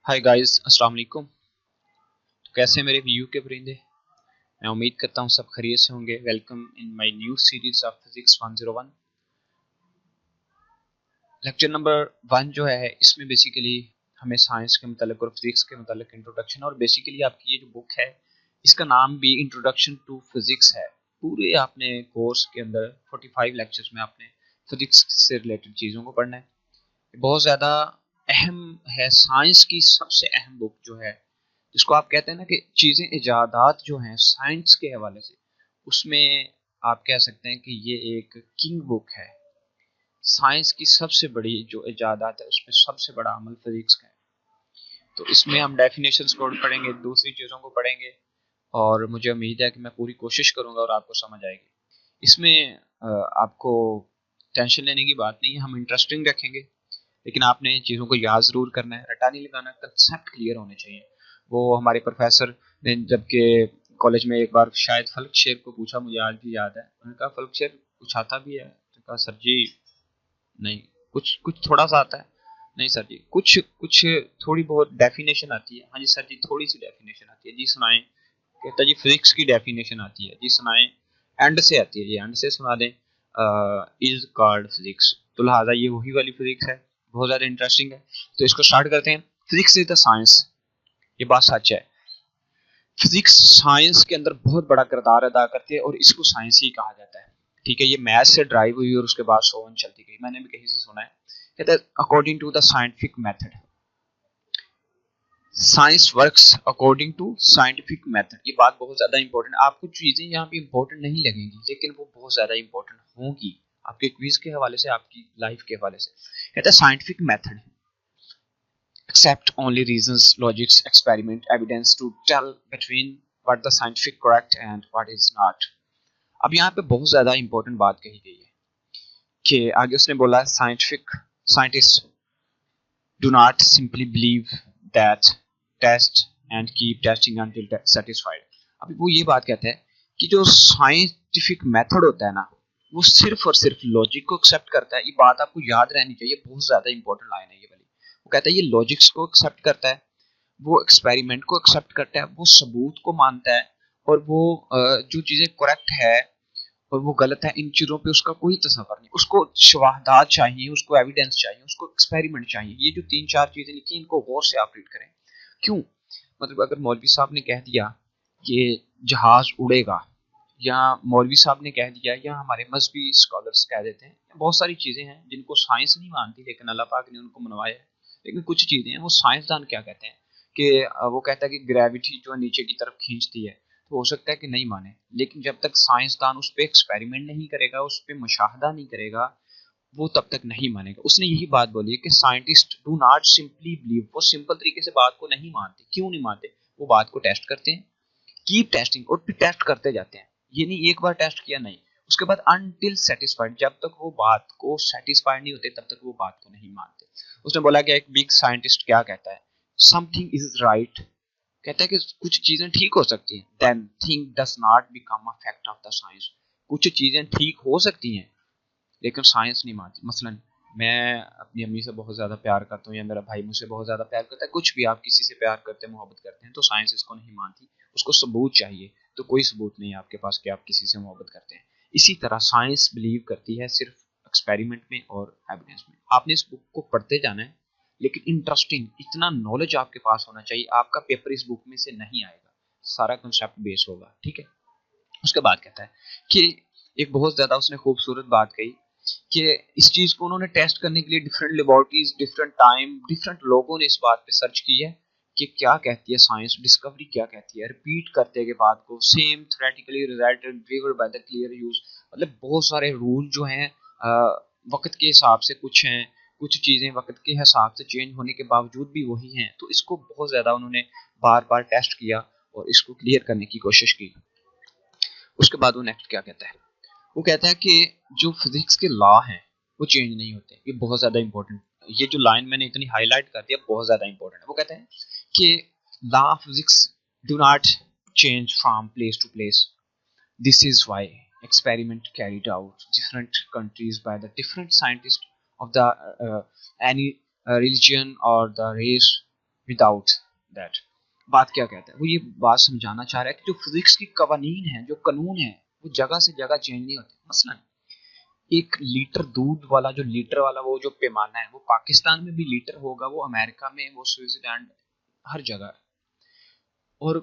Hi guys, अस्सलाम वालेकुम। तो कैसे हैं मेरे व्यू के परिंदे। मैं उम्मीद करता हूँ सब खैरियत से होंगे। Welcome in my new series of physics 101। Lecture number 1 जो है इसमें बेसिकली हमें साइंस के मतलब और फिजिक्स के मतलब इंट्रोडक्शन, और बेसिकली आपकी ये जो बुक है इसका नाम भी इंट्रोडक्शन टू फिजिक्स है। पूरे आपने कोर्स के अंदर 45 लेक्चर्स में आपने फिजिक्स से रिलेटेड चीज़ों को पढ़ना है। बहुत ज़्यादा अहम है, साइंस की सबसे अहम बुक जो है, जिसको आप कहते हैं ना कि चीज़ें इजादात जो हैं साइंस के हवाले से, उसमें आप कह सकते हैं कि ये एक किंग बुक है। साइंस की सबसे बड़ी जो इजादात है उसमें सबसे बड़ा अमल फिजिक्स का है। तो इसमें हम डेफिनेशंस को पढ़ेंगे, दूसरी चीज़ों को पढ़ेंगे, और मुझे उम्मीद है कि मैं पूरी कोशिश करूंगा और आपको समझ आएगी। इसमें आपको टेंशन लेने की बात नहीं है, हम इंटरेस्टिंग रखेंगे, लेकिन आपने चीज़ों को याद ज़रूर करना है, रटा नहीं लगाना, कंसेप्ट क्लियर होने चाहिए। वो हमारे प्रोफेसर ने जबकि कॉलेज में एक बार शायद फल्क शेर को पूछा, मुझे आज भी याद है, उन्होंने कहा फल्क शेर कुछ आता भी है, तो कहा सर जी नहीं, कुछ कुछ थोड़ा सा आता है। नहीं सर जी, कुछ कुछ थोड़ी बहुत डेफिनेशन आती है। हाँ जी सर जी, थोड़ी सी डेफिनेशन आती है जी, सुनाएं। कहता जी फिजिक्स की डेफिनेशन आती है जी, सुनाएं। एंड से आती है जी, एंड से सुना दें। Is called physics. तो लिहाजा ये वही वाली फिजिक्स है, बहुत ज़्यादा इंटरेस्टिंग है। तो इसको स्टार्ट करते हैं। फिजिक्स इज द साइंस, ये बात सच है। फिजिक्स साइंस के अंदर बहुत बड़ा किरदार अदा करती है और इसको साइंस ही कहा जाता है। ठीक है, ये मैथ से ड्राइव हुई और उसके बाद सो ऑन चलती गई। मैंने भी कहीं से सुना है, कहते हैं according to the scientific method, science works according to scientific method. ये बात बहुत ज्यादा इंपॉर्टेंट, आपको चीजें यहाँ पे इंपॉर्टेंट नहीं लगेंगी लेकिन वो बहुत ज्यादा इंपॉर्टेंट होंगी आपके क्विज के हवाले से, आपकी लाइफ के हवाले से। कहते हैं scientific method accept only reasons, logics, experiment, evidence to tell between what the scientific correct and what is not। अब यहाँ पे बहुत ज्यादा इंपॉर्टेंट बात कही गई है कि आगे उसने बोला scientific scientist do not simply believe that test and keep testing until satisfied। अभी वो ये बात कहते हैं कि जो साइंटिफिक मेथड होता है ना, वो सिर्फ और सिर्फ लॉजिक को एक्सेप्ट करता है। ये बात आपको याद रहनी चाहिए, बहुत ज्यादा इंपॉर्टेंट लाइन है ये वाली। वो कहता है ये लॉजिक्स को एक्सेप्ट करता है, वो एक्सपेरिमेंट को एक्सेप्ट करता है, वो सबूत को मानता है, और वो जो चीजें करेक्ट है और वो गलत है, इन चीजों पे उसका कोई तसव्वुर नहीं। उसको शवाहदात चाहिए, उसको एविडेंस चाहिए, उसको एक्सपेरिमेंट चाहिए। ये जो 3-4 चीजें लिखी इनको गौर से आप रीड करें। क्यों? मतलब अगर मौलवी साहब ने कह दिया कि जहाज उड़ेगा, या मौलवी साहब ने कह दिया, या हमारे मजहबी स्कॉलर्स कह देते हैं, बहुत सारी चीजें हैं जिनको साइंस नहीं मानती लेकिन अल्लाह पाक ने उनको मनवाया है। लेकिन कुछ चीजें हैं वो साइंसदान क्या कहते हैं कि वो कहता है कि ग्रेविटी जो है नीचे की तरफ खींचती है। तो हो सकता है कि नहीं माने, लेकिन जब तक साइंसदान उस पर एक्सपेरिमेंट नहीं करेगा, उस पर मुशाहदा नहीं करेगा, वो तब तक नहीं मानेगा। उसने यही बात बोली है कि scientist do not simply believe, वो सिंपल तरीके से बात को नहीं मानते। क्यों नहीं मानते? वो बात को टेस्ट करते हैं, कीप टेस्टिंग, और फिर टेस्ट करते जाते हैं। ये नहीं एक बार टेस्ट किया नहीं, उसके बाद अनटिल सेटिस्फाइड, जब तक वो बात को सेटिस्फाइड नहीं होते तब तक वो बात को नहीं मानते। उसने बोला कि एक बिग साइंटिस्ट क्या कहता है, समथिंग इज राइट, कहता है कि कुछ चीजें ठीक हो सकती हैं, then thing does not become a fact of the science. कुछ चीजें ठीक हो सकती हैं लेकिन साइंस नहीं मानती। मसलन मैं अपनी अम्मी से बहुत ज़्यादा प्यार करता हूँ, या मेरा भाई मुझसे बहुत ज़्यादा प्यार करता है, कुछ भी आप किसी से प्यार करते हैं, मोहब्बत करते हैं, तो साइंस इसको नहीं मानती, उसको सबूत चाहिए। तो कोई सबूत नहीं है आपके पास कि आप किसी से मोहब्बत करते हैं। इसी तरह साइंस बिलीव करती है सिर्फ एक्सपेरिमेंट में और एविडेंस में। आपने इस बुक को पढ़ते जाना है, लेकिन इंटरेस्टिंग इतना नॉलेज आपके पास होना चाहिए, आपका पेपर इस बुक में से नहीं आएगा, सारा कंसेप्ट बेस होगा। ठीक है, उसके बाद कहता है कि एक बहुत ज्यादा उसने खूबसूरत बात कही कि इस चीज को उन्होंने टेस्ट करने के लिए different laboratories, different time, different लोगों ने इस बात पे सर्च की है कि क्या कहती है साइंस, डिस्कवरी क्या कहती है। रिपीट करते गए बात को, same theoretically result driven by the clear use. मतलब बहुत सारे रूल जो हैं वक्त के हिसाब से कुछ हैं, कुछ चीजें वक्त के हिसाब से चेंज होने के बावजूद भी वही हैं। तो इसको बहुत ज्यादा उन्होंने बार बार टेस्ट किया और इसको क्लियर करने की कोशिश की। उसके बाद वो नेक्स्ट क्या कहता है, वो कहता है कि जो फिजिक्स के लॉ हैं वो चेंज नहीं होते। ये बहुत ज्यादा इंपॉर्टेंट, ये जो लाइन मैंने इतनी हाईलाइट कर दिया बहुत ज्यादा इंपॉर्टेंट है। वो कहते हैं कि law of physics do not change from place to place, this is why experiment carried out different countries by the different scientists of the any religion or the race without that. बात क्या कहता है, वो ये बात समझाना चाह रहा है कि जो फिजिक्स की कवानीन है, जो कानून है, वो जगह से जगह चेंज नहीं होते। मसलन एक लीटर दूध वाला, जो लीटर वाला वो जो पैमाना है, वो पाकिस्तान में भी लीटर होगा, वो अमेरिका में, वो स्विट्जरलैंड, हर जगह। और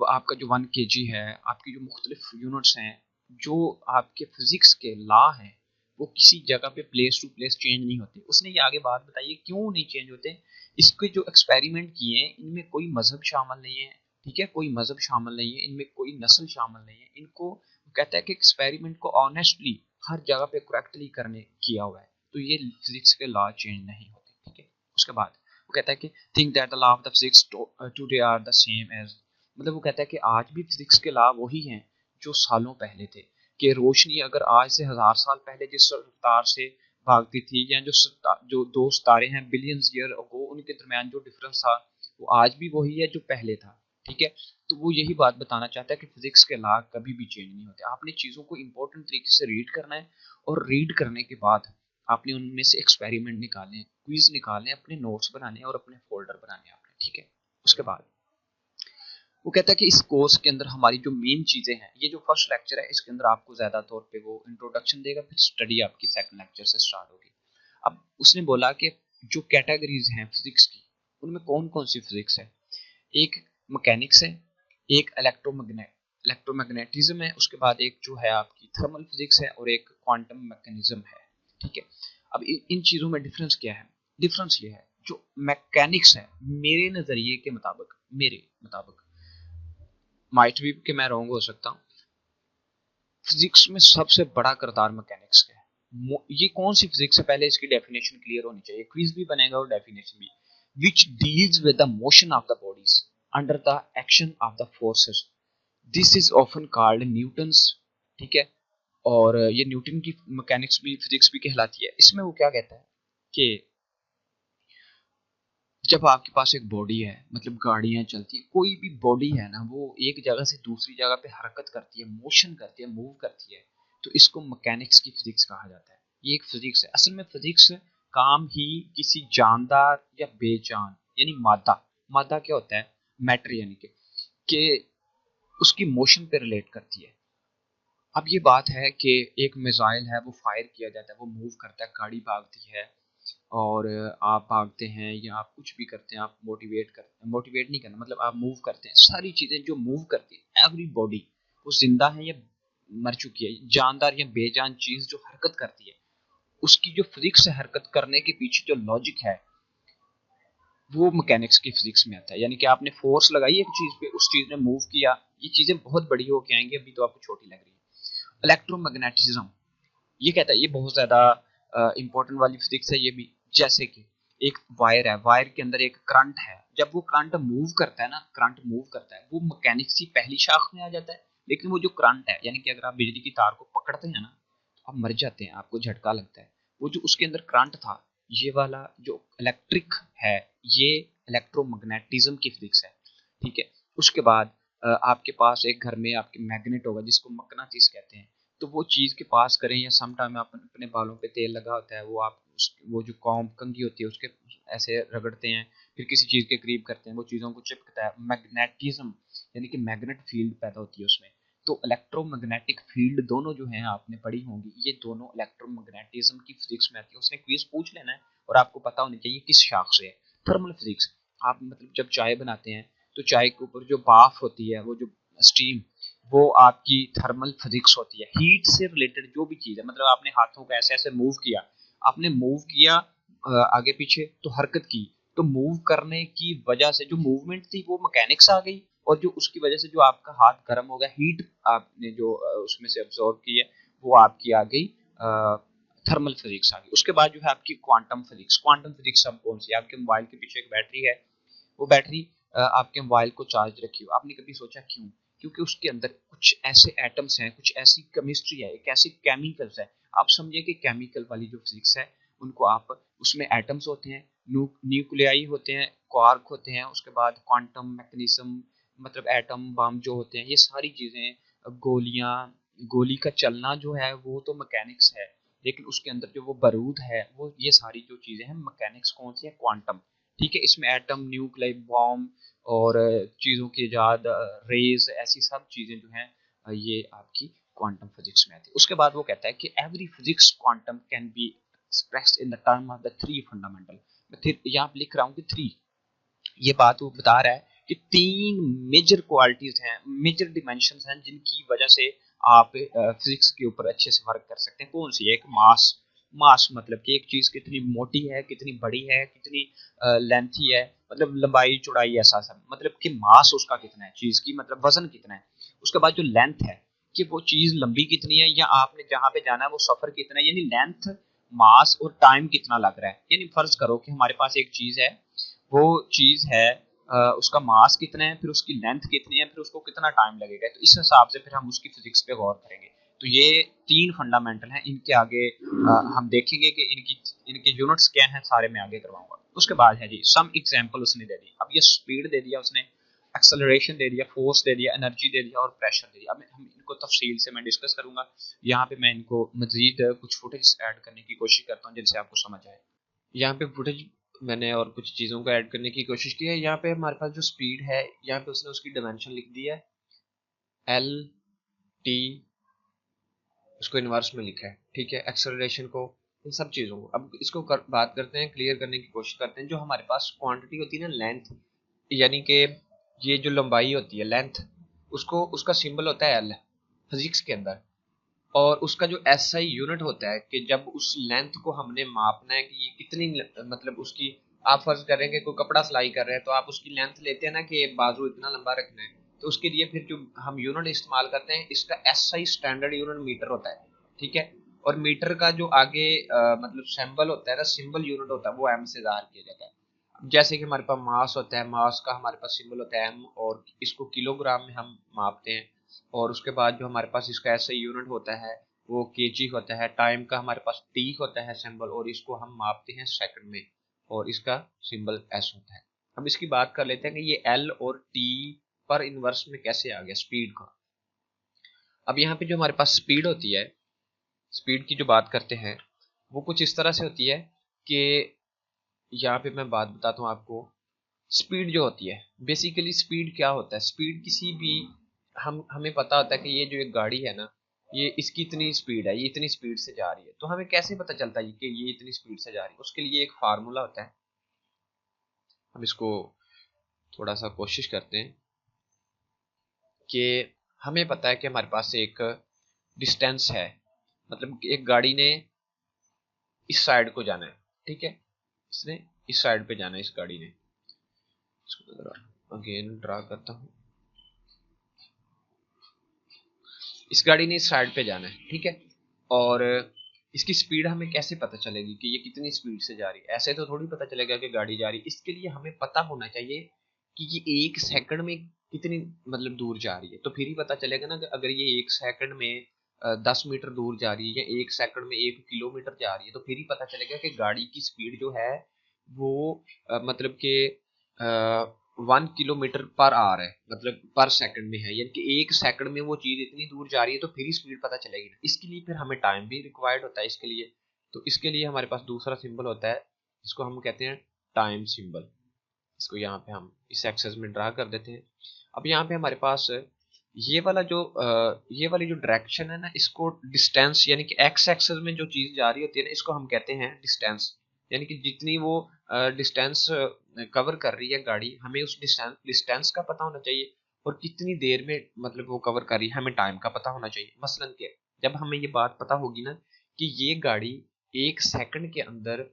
आपका जो 1 kg है, आपकी जो मुख्तलिफ यूनिट्स हैं, जो आपके फिजिक्स के लॉ हैं, वो किसी जगह पे प्लेस टू प्लेस चेंज नहीं होते। उसने ये आगे बात बताई है क्यों नहीं चेंज होते। इसके जो एक्सपेरिमेंट किए हैं, इनमें कोई मजहब शामिल नहीं है, ठीक है, कोई मजहब शामिल नहीं है, इनमें कोई नस्ल शामिल नहीं है। इनको कहता है कि एक्सपेरिमेंट को ऑनेस्टली हर जगह पे करेक्टली करने किया हुआ है, तो ये फिजिक्स के लॉ चेंज नहीं होते, ठीक है। उसके बाद वो कहता है कि think that the law of the physics today are the same as, मतलब वो कहता है कि आज भी फिजिक्स के लॉ वही हैं जो सालों पहले थे। कि रोशनी अगर आज से 1000 साल पहले जिस रफ्तार से भागती थी, या जो दो सितारे हैं बिलियंस ईयर अगो, उनके दरमियान जो डिफरेंस था, वो आज भी वही है जो पहले था, ठीक है। तो वो यही बात बताना चाहता है कि फिजिक्स के लॉ कभी भी चेंज नहीं होते। आपने चीज़ों को इंपॉर्टेंट तरीके से रीड करना है, और रीड करने के बाद आपने उनमें से एक्सपेरिमेंट निकालने, क्विज निकालने, अपने नोट्स बनाने और अपने फोल्डर बनाने आपने, ठीक है। उसके बाद वो कहता है कि इस कोर्स के अंदर हमारी जो मेन चीज़ें हैं, ये जो फर्स्ट लेक्चर है, इसके अंदर आपको ज़्यादा तौर पे वो इंट्रोडक्शन देगा, फिर स्टडी आपकी सेकंड लेक्चर से स्टार्ट होगी। अब उसने बोला कि जो कैटेगरीज हैं फिजिक्स की, उनमें कौन कौन सी फिजिक्स है। एक मैकेनिक्स है, एक इलेक्ट्रोमैग्नेटिज्म है, उसके बाद एक जो है आपकी थर्मल फिजिक्स है, और एक क्वांटम मैकेनिज्म है, ठीक है। अब इन चीज़ों में डिफरेंस क्या है। डिफरेंस ये है, जो मैकेनिक्स है, मेरे नज़रिए के मुताबिक, मेरे मुताबिक, माइट भी कि मैं रॉन्ग हो सकता हूँ, फिजिक्स में सबसे बड़ा किरदार मैकेनिक्स का है। ये कौन सी फिजिक्स है, पहले इसकी डेफिनेशन क्लियर होनी चाहिए, क्विज भी बनेगा और डेफिनेशन भी। Which deals with the motion of the bodies under the action of the forces, this is often called Newton's, ठीक है। और ये न्यूटन की मैकेनिक्स भी, फिजिक्स भी कहलाती है। इसमें वो क्या कहता है कि जब आपके पास एक बॉडी है, मतलब गाड़ियां चलती है, कोई भी बॉडी है ना, वो एक जगह से दूसरी जगह पे हरकत करती है, मोशन करती है, मूव करती है, तो इसको मैकेनिक्स की फिजिक्स कहा जाता है। ये एक फिजिक्स है। असल में फिजिक्स काम ही किसी जानदार या बेजान, यानी मादा, मादा क्या होता है, मैटर, यानी कि उसकी मोशन पे रिलेट करती है। अब ये बात है कि एक मिसाइल है, वो फायर किया जाता है, वो मूव करता है, गाड़ी भागती है, और आप भागते हैं या आप कुछ भी करते हैं, आप मोटिवेट करते हैं, मोटिवेट नहीं करना, मतलब आप मूव करते हैं। सारी चीज़ें जो मूव करती है, एवरी बॉडी, वो जिंदा है या मर चुकी है, जानदार या बेजान चीज़ जो हरकत करती है, उसकी जो फिजिक्स से हरकत करने के पीछे जो लॉजिक है, वो मैकेनिक्स की फिजिक्स में आता है। यानी कि आपने फोर्स लगाई एक चीज़ पे, उस चीज़ ने मूव किया, ये चीज़ें बहुत बड़ी होके आएंगी, अभी तो आपको छोटी लग रही है। इलेक्ट्रोमैग्नेटिज्म, ये कहता है, ये बहुत ज्यादा इंपॉर्टेंट वाली फिजिक्स है ये भी। जैसे कि एक वायर है, वायर के अंदर एक करंट है, जब वो करंट मूव करता है ना, करंट मूव करता है, वो मैकेनिक्स की पहली शाख में आ जाता है। लेकिन वो जो करंट है, यानी कि अगर आप बिजली की तार को पकड़ते हैं ना, तो आप मर जाते हैं, आपको झटका लगता है। वो जो उसके अंदर करंट था, ये वाला जो इलेक्ट्रिक है, ये इलेक्ट्रोमैग्नेटिज्म की फिजिक्स है, ठीक है। उसके बाद आपके पास एक घर में आपके मैग्नेट होगा, जिसको मकनातीस कहते हैं। तो वो चीज़ के पास करें, या सम टाइम आप अपने बालों पे तेल लगा होता है, वो आप वो जो कॉम्ब, कंघी होती है, उसके ऐसे रगड़ते हैं, फिर किसी चीज़ के करीब करते हैं, वो चीज़ों को चिपकता है, मैग्नेटिज्म, यानी कि मैग्नेट फील्ड पैदा होती है उसमें। तो इलेक्ट्रोमैग्नेटिक फील्ड दोनों जो हैं आपने पढ़ी होंगी, ये दोनों इलेक्ट्रोमैग्नेटिज्म की फिजिक्स में आती है। उसने क्विज पूछ लेना है, और आपको पता होनी चाहिए किस शाख से है। थर्मल फिजिक्स, आप मतलब जब चाय बनाते हैं, तो चाय के ऊपर जो भाप होती है, वो जो स्टीम, वो आपकी थर्मल फिजिक्स होती है। हीट से रिलेटेड जो भी चीज़ है, मतलब आपने हाथों को ऐसे ऐसे मूव किया, आपने मूव किया आगे पीछे, तो हरकत की, तो मूव करने की वजह से जो मूवमेंट थी, वो मैकेनिक्स आ गई, और जो उसकी वजह से जो आपका हाथ गर्म हो गया, हीट आपने जो उसमें से अब्सॉर्ब की है, वो आपकी आ गई थर्मल फिजिक्स आ गई। उसके बाद जो है आपकी क्वांटम फिजिक्स। क्वांटम फिजिक्स अब कौन सी है, आपके मोबाइल के पीछे एक बैटरी है, वो बैटरी आपके मोबाइल को चार्ज रखी हो। आपने कभी सोचा क्यों? क्योंकि उसके अंदर कुछ ऐसे एटम्स हैं, कुछ ऐसी केमिस्ट्री है, एक ऐसी केमिकल्स है। आप समझिए कि केमिकल वाली जो फिजिक्स है, उनको आप, उसमें एटम्स होते हैं, न्यूक्लियाई होते हैं, क्वार्क होते हैं, उसके बाद क्वांटम मैकेनिज्म, मतलब एटम बम जो होते हैं, ये सारी चीजें, गोलियां, गोली का चलना जो है, वो तो मैकेनिक्स है। लेकिन उसके अंदर जो वो बारूद है, वो, ये सारी जो चीजें हैं मैकेनिक्स कौन सी है, क्वांटम। ठीक है, इसमें एटम, न्यूक्लियर बॉम्ब और चीज़ों की इजाद, रेज, ऐसी सब चीज़ें जो हैं ये आपकी क्वांटम फिजिक्स में आती है। उसके बाद वो कहता है कि every physics quantum can be expressed in the term of the three fundamental. मैं यहाँ पे लिख रहा हूँ कि थ्री, ये बात वो बता रहा है कि तीन मेजर क्वालिटीज हैं, मेजर डिमेंशंस हैं जिनकी वजह से आप फिजिक्स के ऊपर अच्छे से वर्क कर सकते हैं। कौन सी है? एक मास, मास मतलब कि एक चीज कितनी मोटी है, कितनी बड़ी है, कितनी लेंथी है, मतलब लंबाई चौड़ाई ऐसा सब, मतलब कि मास उसका कितना है चीज की, मतलब वजन कितना है। उसके बाद जो लेंथ है कि वो चीज लंबी कितनी है या आपने जहां पे जाना है वो सफर कितना है, यानी लेंथ, मास और टाइम कितना लग रहा है। यानी फर्ज करो कि हमारे पास एक चीज है, वो चीज है उसका मास कितना है, फिर उसकी लेंथ कितनी है, फिर उसको कितना टाइम लगेगा, तो इस हिसाब से फिर हम उसकी फिजिक्स पे गौर करेंगे। तो ये तीन फंडामेंटल हैं, इनके आगे हम देखेंगे कि इनके यूनिट्स क्या हैं, सारे मैं आगे करवाऊंगा। उसके बाद है जी सम एग्जांपल उसने दे दी। अब ये स्पीड दे दिया उसने, एक्सेलरेशन दे दिया, फोर्स दे दिया, एनर्जी दे दिया और प्रेशर दे दिया। अब हम इनको तफसील से मैं डिस्कस करूंगा। यहाँ पे मैं इनको मजीद कुछ फुटेज ऐड करने की कोशिश करता हूँ जिनसे आपको समझ आए। यहाँ पे फुटेज मैंने और कुछ चीज़ों को ऐड करने की कोशिश की है। यहाँ पे हमारे पास जो स्पीड है, यहाँ पे उसने उसकी डायमेंशन लिख दी है एल टी, उसको इनवर्स में लिखा है, ठीक है, एक्सेलरेशन को, इन सब चीज़ों को। अब इसको बात करते हैं, क्लियर करने की कोशिश करते हैं। जो हमारे पास क्वांटिटी होती है ना, लेंथ, यानी कि ये जो लंबाई होती है लेंथ, उसको उसका सिंबल होता है एल फिजिक्स के अंदर। और उसका जो एसआई यूनिट होता है कि जब उस लेंथ को हमने मापना है कि ये कितनी मतलब उसकी, आप फर्ज करेंगे कोई कपड़ा सिलाई कर रहे हैं तो आप उसकी लेंथ लेते हैं ना कि बाजू इतना लंबा रखना है, तो उसके लिए फिर जो हम यूनिट इस्तेमाल करते हैं, इसका एसआई स्टैंडर्ड यूनिट मीटर होता है, ठीक है। और मीटर का जो आगे मतलब सिंबल होता है ना, सिंबल यूनिट होता है, वो एम से जाहिर किया जाता है। जैसे कि हमारे पास मास होता है, मास का हमारे पास सिंबल होता है एम, और इसको किलोग्राम में हम मापते हैं। और उसके बाद जो हमारे पास इसका ऐसा यूनिट होता है वो केजी होता है। टाइम का हमारे पास टी होता है सिंबल, और इसको हम मापते हैं सेकंड में, और इसका सिंबल एस होता है। हम इसकी बात कर लेते हैं कि ये एल और टी पर इनवर्स में कैसे आ गया स्पीड का। अब यहाँ पे जो हमारे पास स्पीड होती है, स्पीड की जो बात करते हैं, वो कुछ इस तरह से होती है कि यहाँ पे मैं बात बताता हूँ आपको। स्पीड जो होती है, बेसिकली स्पीड क्या होता है, स्पीड किसी भी, हमें पता होता है कि ये जो एक गाड़ी है ना, ये इसकी इतनी स्पीड है, ये इतनी स्पीड से जा रही है। तो हमें कैसे पता चलता है कि ये इतनी स्पीड से जा रही है? उसके लिए एक फार्मूला होता है। हम इसको थोड़ा सा कोशिश करते हैं कि हमें पता है कि हमारे पास एक डिस्टेंस है, मतलब एक गाड़ी ने इस साइड को जाना है, ठीक है, इसने इस साइड पे जाना है इस गाड़ी ने। इसको अगेन ड्रा करता हूँ। इस गाड़ी ने इस साइड पे जाना है, ठीक है। और इसकी स्पीड हमें कैसे पता चलेगी कि ये कितनी स्पीड से जा रही है? ऐसे तो थोड़ी पता चलेगा कि गाड़ी जा रही है। इसके लिए हमें पता होना चाहिए कि ये एक सेकंड में कितनी मतलब दूर जा रही है, तो फिर ही पता चलेगा ना कि अगर ये एक सेकंड में 10 मीटर दूर जा रही है या एक सेकंड में 1 किलोमीटर जा रही है, तो फिर ही पता चलेगा कि गाड़ी की स्पीड जो है वो मतलब कि 1 किलोमीटर पर आवर है, मतलब पर सेकंड में है, यानी कि एक सेकंड में वो चीज इतनी दूर जा रही है, तो फिर ही स्पीड पता चलेगी ना। इसके लिए फिर हमें टाइम भी रिक्वायर्ड होता है इसके लिए। तो इसके लिए हमारे पास दूसरा सिंबल होता है, जिसको हम कहते हैं टाइम सिंबल। इसको यहाँ पे हम इस एक्सेस में ड्रा कर देते हैं। अब यहाँ पे हमारे पास ये वाली जो डायरेक्शन है ना, इसको डिस्टेंस, यानी कि एक्स एक्सेस में जो चीज जा रही होती है ना, इसको हम कहते हैं डिस्टेंस। यानी कि जितनी वो डिस्टेंस कवर कर रही है गाड़ी, हमें उस डिस्टेंस का पता होना चाहिए, और कितनी देर में मतलब वो कवर कर रही है, हमें टाइम का पता होना चाहिए। मसलन के जब हमें ये बात पता होगी ना कि ये गाड़ी एक सेकंड के अंदर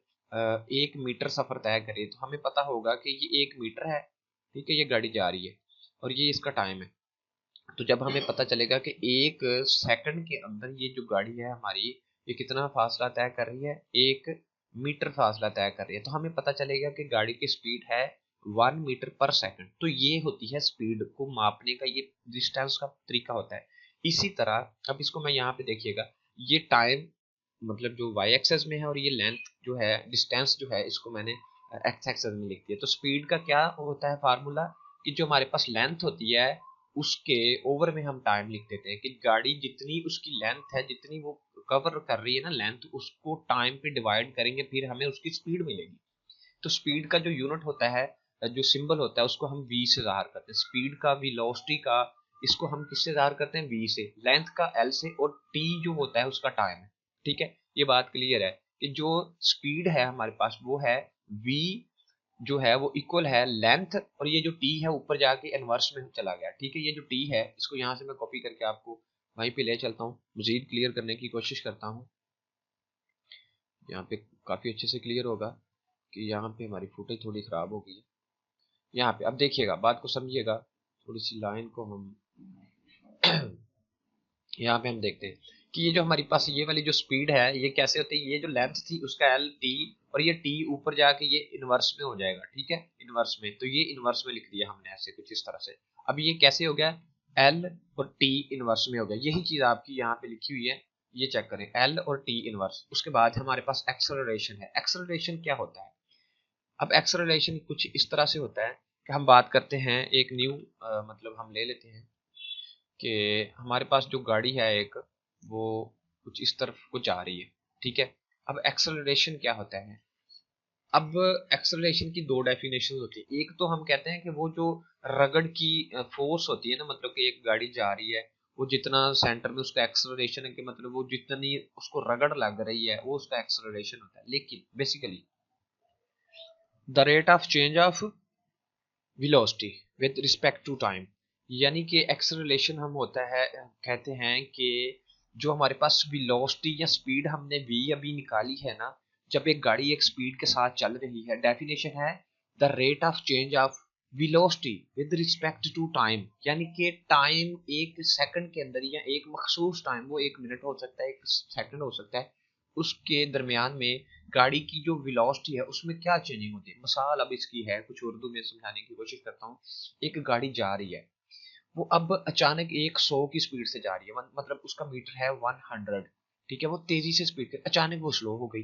1 मीटर सफर तय करे, तो हमें पता होगा कि ये 1 मीटर है, ठीक है, ये गाड़ी जा रही है और ये इसका टाइम है। तो जब हमें पता चलेगा कि एक सेकंड के अंदर ये जो गाड़ी है हमारी, ये कितना फासला तय कर रही है, 1 मीटर फासला तय कर रही है, तो हमें पता चलेगा कि गाड़ी की स्पीड है 1 मीटर पर सेकंड। तो ये होती है स्पीड को मापने का, ये डिस्टेंस का तरीका होता है। इसी तरह अब इसको मैं यहाँ पे देखिएगा, ये टाइम मतलब जो वाई एक्सेस में है, और ये लेंथ जो है, डिस्टेंस जो है, इसको मैंने एक्स एक्सेस में लिख दिया। तो स्पीड का क्या होता है फार्मूला, कि जो हमारे पास लेंथ होती है उसके ओवर में हम टाइम लिख देते हैं, कि गाड़ी जितनी उसकी लेंथ है, जितनी वो कवर कर रही है ना लेंथ, उसको टाइम पे डिवाइड करेंगे, फिर हमें उसकी स्पीड मिलेगी। तो स्पीड का जो यूनिट होता है, जो सिंबल होता है, उसको हम v से ज़ाहिर करते हैं। स्पीड का, वेलोसिटी का, इसको हम किससे ज़ाहिर करते हैं? v से। लेंथ का l से, और t जो होता है उसका टाइम है। ठीक है, ये बात क्लियर है कि जो स्पीड है हमारे पास वो है v, जो है वो इक्वल है लेंथ, और ये जो t है ऊपर जाके इनवर्स में चला गया। ठीक है, ये जो t है इसको यहाँ से मैं कॉपी करके आपको वहीं पे ले चलता हूँ, मजीद क्लियर करने की कोशिश करता हूँ। यहाँ पे काफ़ी अच्छे से क्लियर होगा कि यहाँ पे हमारी फुटेज थोड़ी ख़राब हो गई है। यहाँ पे अब देखिएगा, बात को समझिएगा, थोड़ी सी लाइन को हम यहाँ पे हम देखते हैं कि ये जो हमारे पास ये वाली जो स्पीड है ये कैसे होती है। ये जो लेंथ थी उसका एल टी, और ये टी ऊपर जाके ये इनवर्स में हो जाएगा। ठीक है, इनवर्स में, तो ये इनवर्स में लिख दिया हमने ऐसे कुछ इस तरह से। अब ये कैसे हो गया? एल और टी इनवर्स में हो गया। यही चीज आपकी यहाँ पे लिखी हुई है, ये चेक करें, एल और टी इनवर्स। उसके बाद हमारे पास एक्सेलरेशन है। एक्सेलरेशन क्या होता है? अब एक्सेलरेशन कुछ इस तरह से होता है कि हम बात करते हैं एक न्यू, मतलब हम ले लेते हैं कि हमारे पास जो गाड़ी है एक, वो कुछ इस तरफ को जा रही है। ठीक है, अब एक्सेलरेशन क्या होता है? अब एक्सेलरेशन की दो डेफिनेशन होती है। एक तो हम कहते हैं कि वो जो रगड़ की फोर्स होती है ना, मतलब कि एक गाड़ी जा रही है, वो जितना सेंटर में उसका एक्सेलरेशन है, कि मतलब वो जितनी उसको रगड़ लग रही है वो उसका एक्सेलरेशन होता है। लेकिन basically the rate of change of velocity with respect to time, यानी कि एक्सेलरेशन हम होता है, कहते हैं कि जो हमारे पास वेलोसिटी या स्पीड हमने v अभी निकाली है ना, जब एक गाड़ी एक स्पीड के साथ चल रही है, डेफिनेशन है the rate of change of velocity with respect to time, यानी कि टाइम एक सेकंड के अंदर या एक मखसूस टाइम, वो एक मिनट हो सकता है, एक सेकंड हो सकता है, उसके दरमियान में गाड़ी की जो वेलोसिटी है उसमें क्या चेंजिंग होती है। मिसाल अब इसकी है, कुछ उर्दू में समझाने की कोशिश करता हूँ। एक गाड़ी जा रही है, वो अब अचानक एक 100 की स्पीड से जा रही है, मतलब उसका मीटर है 100। ठीक है, वो तेजी से स्पीड कर, अचानक वो स्लो हो गई।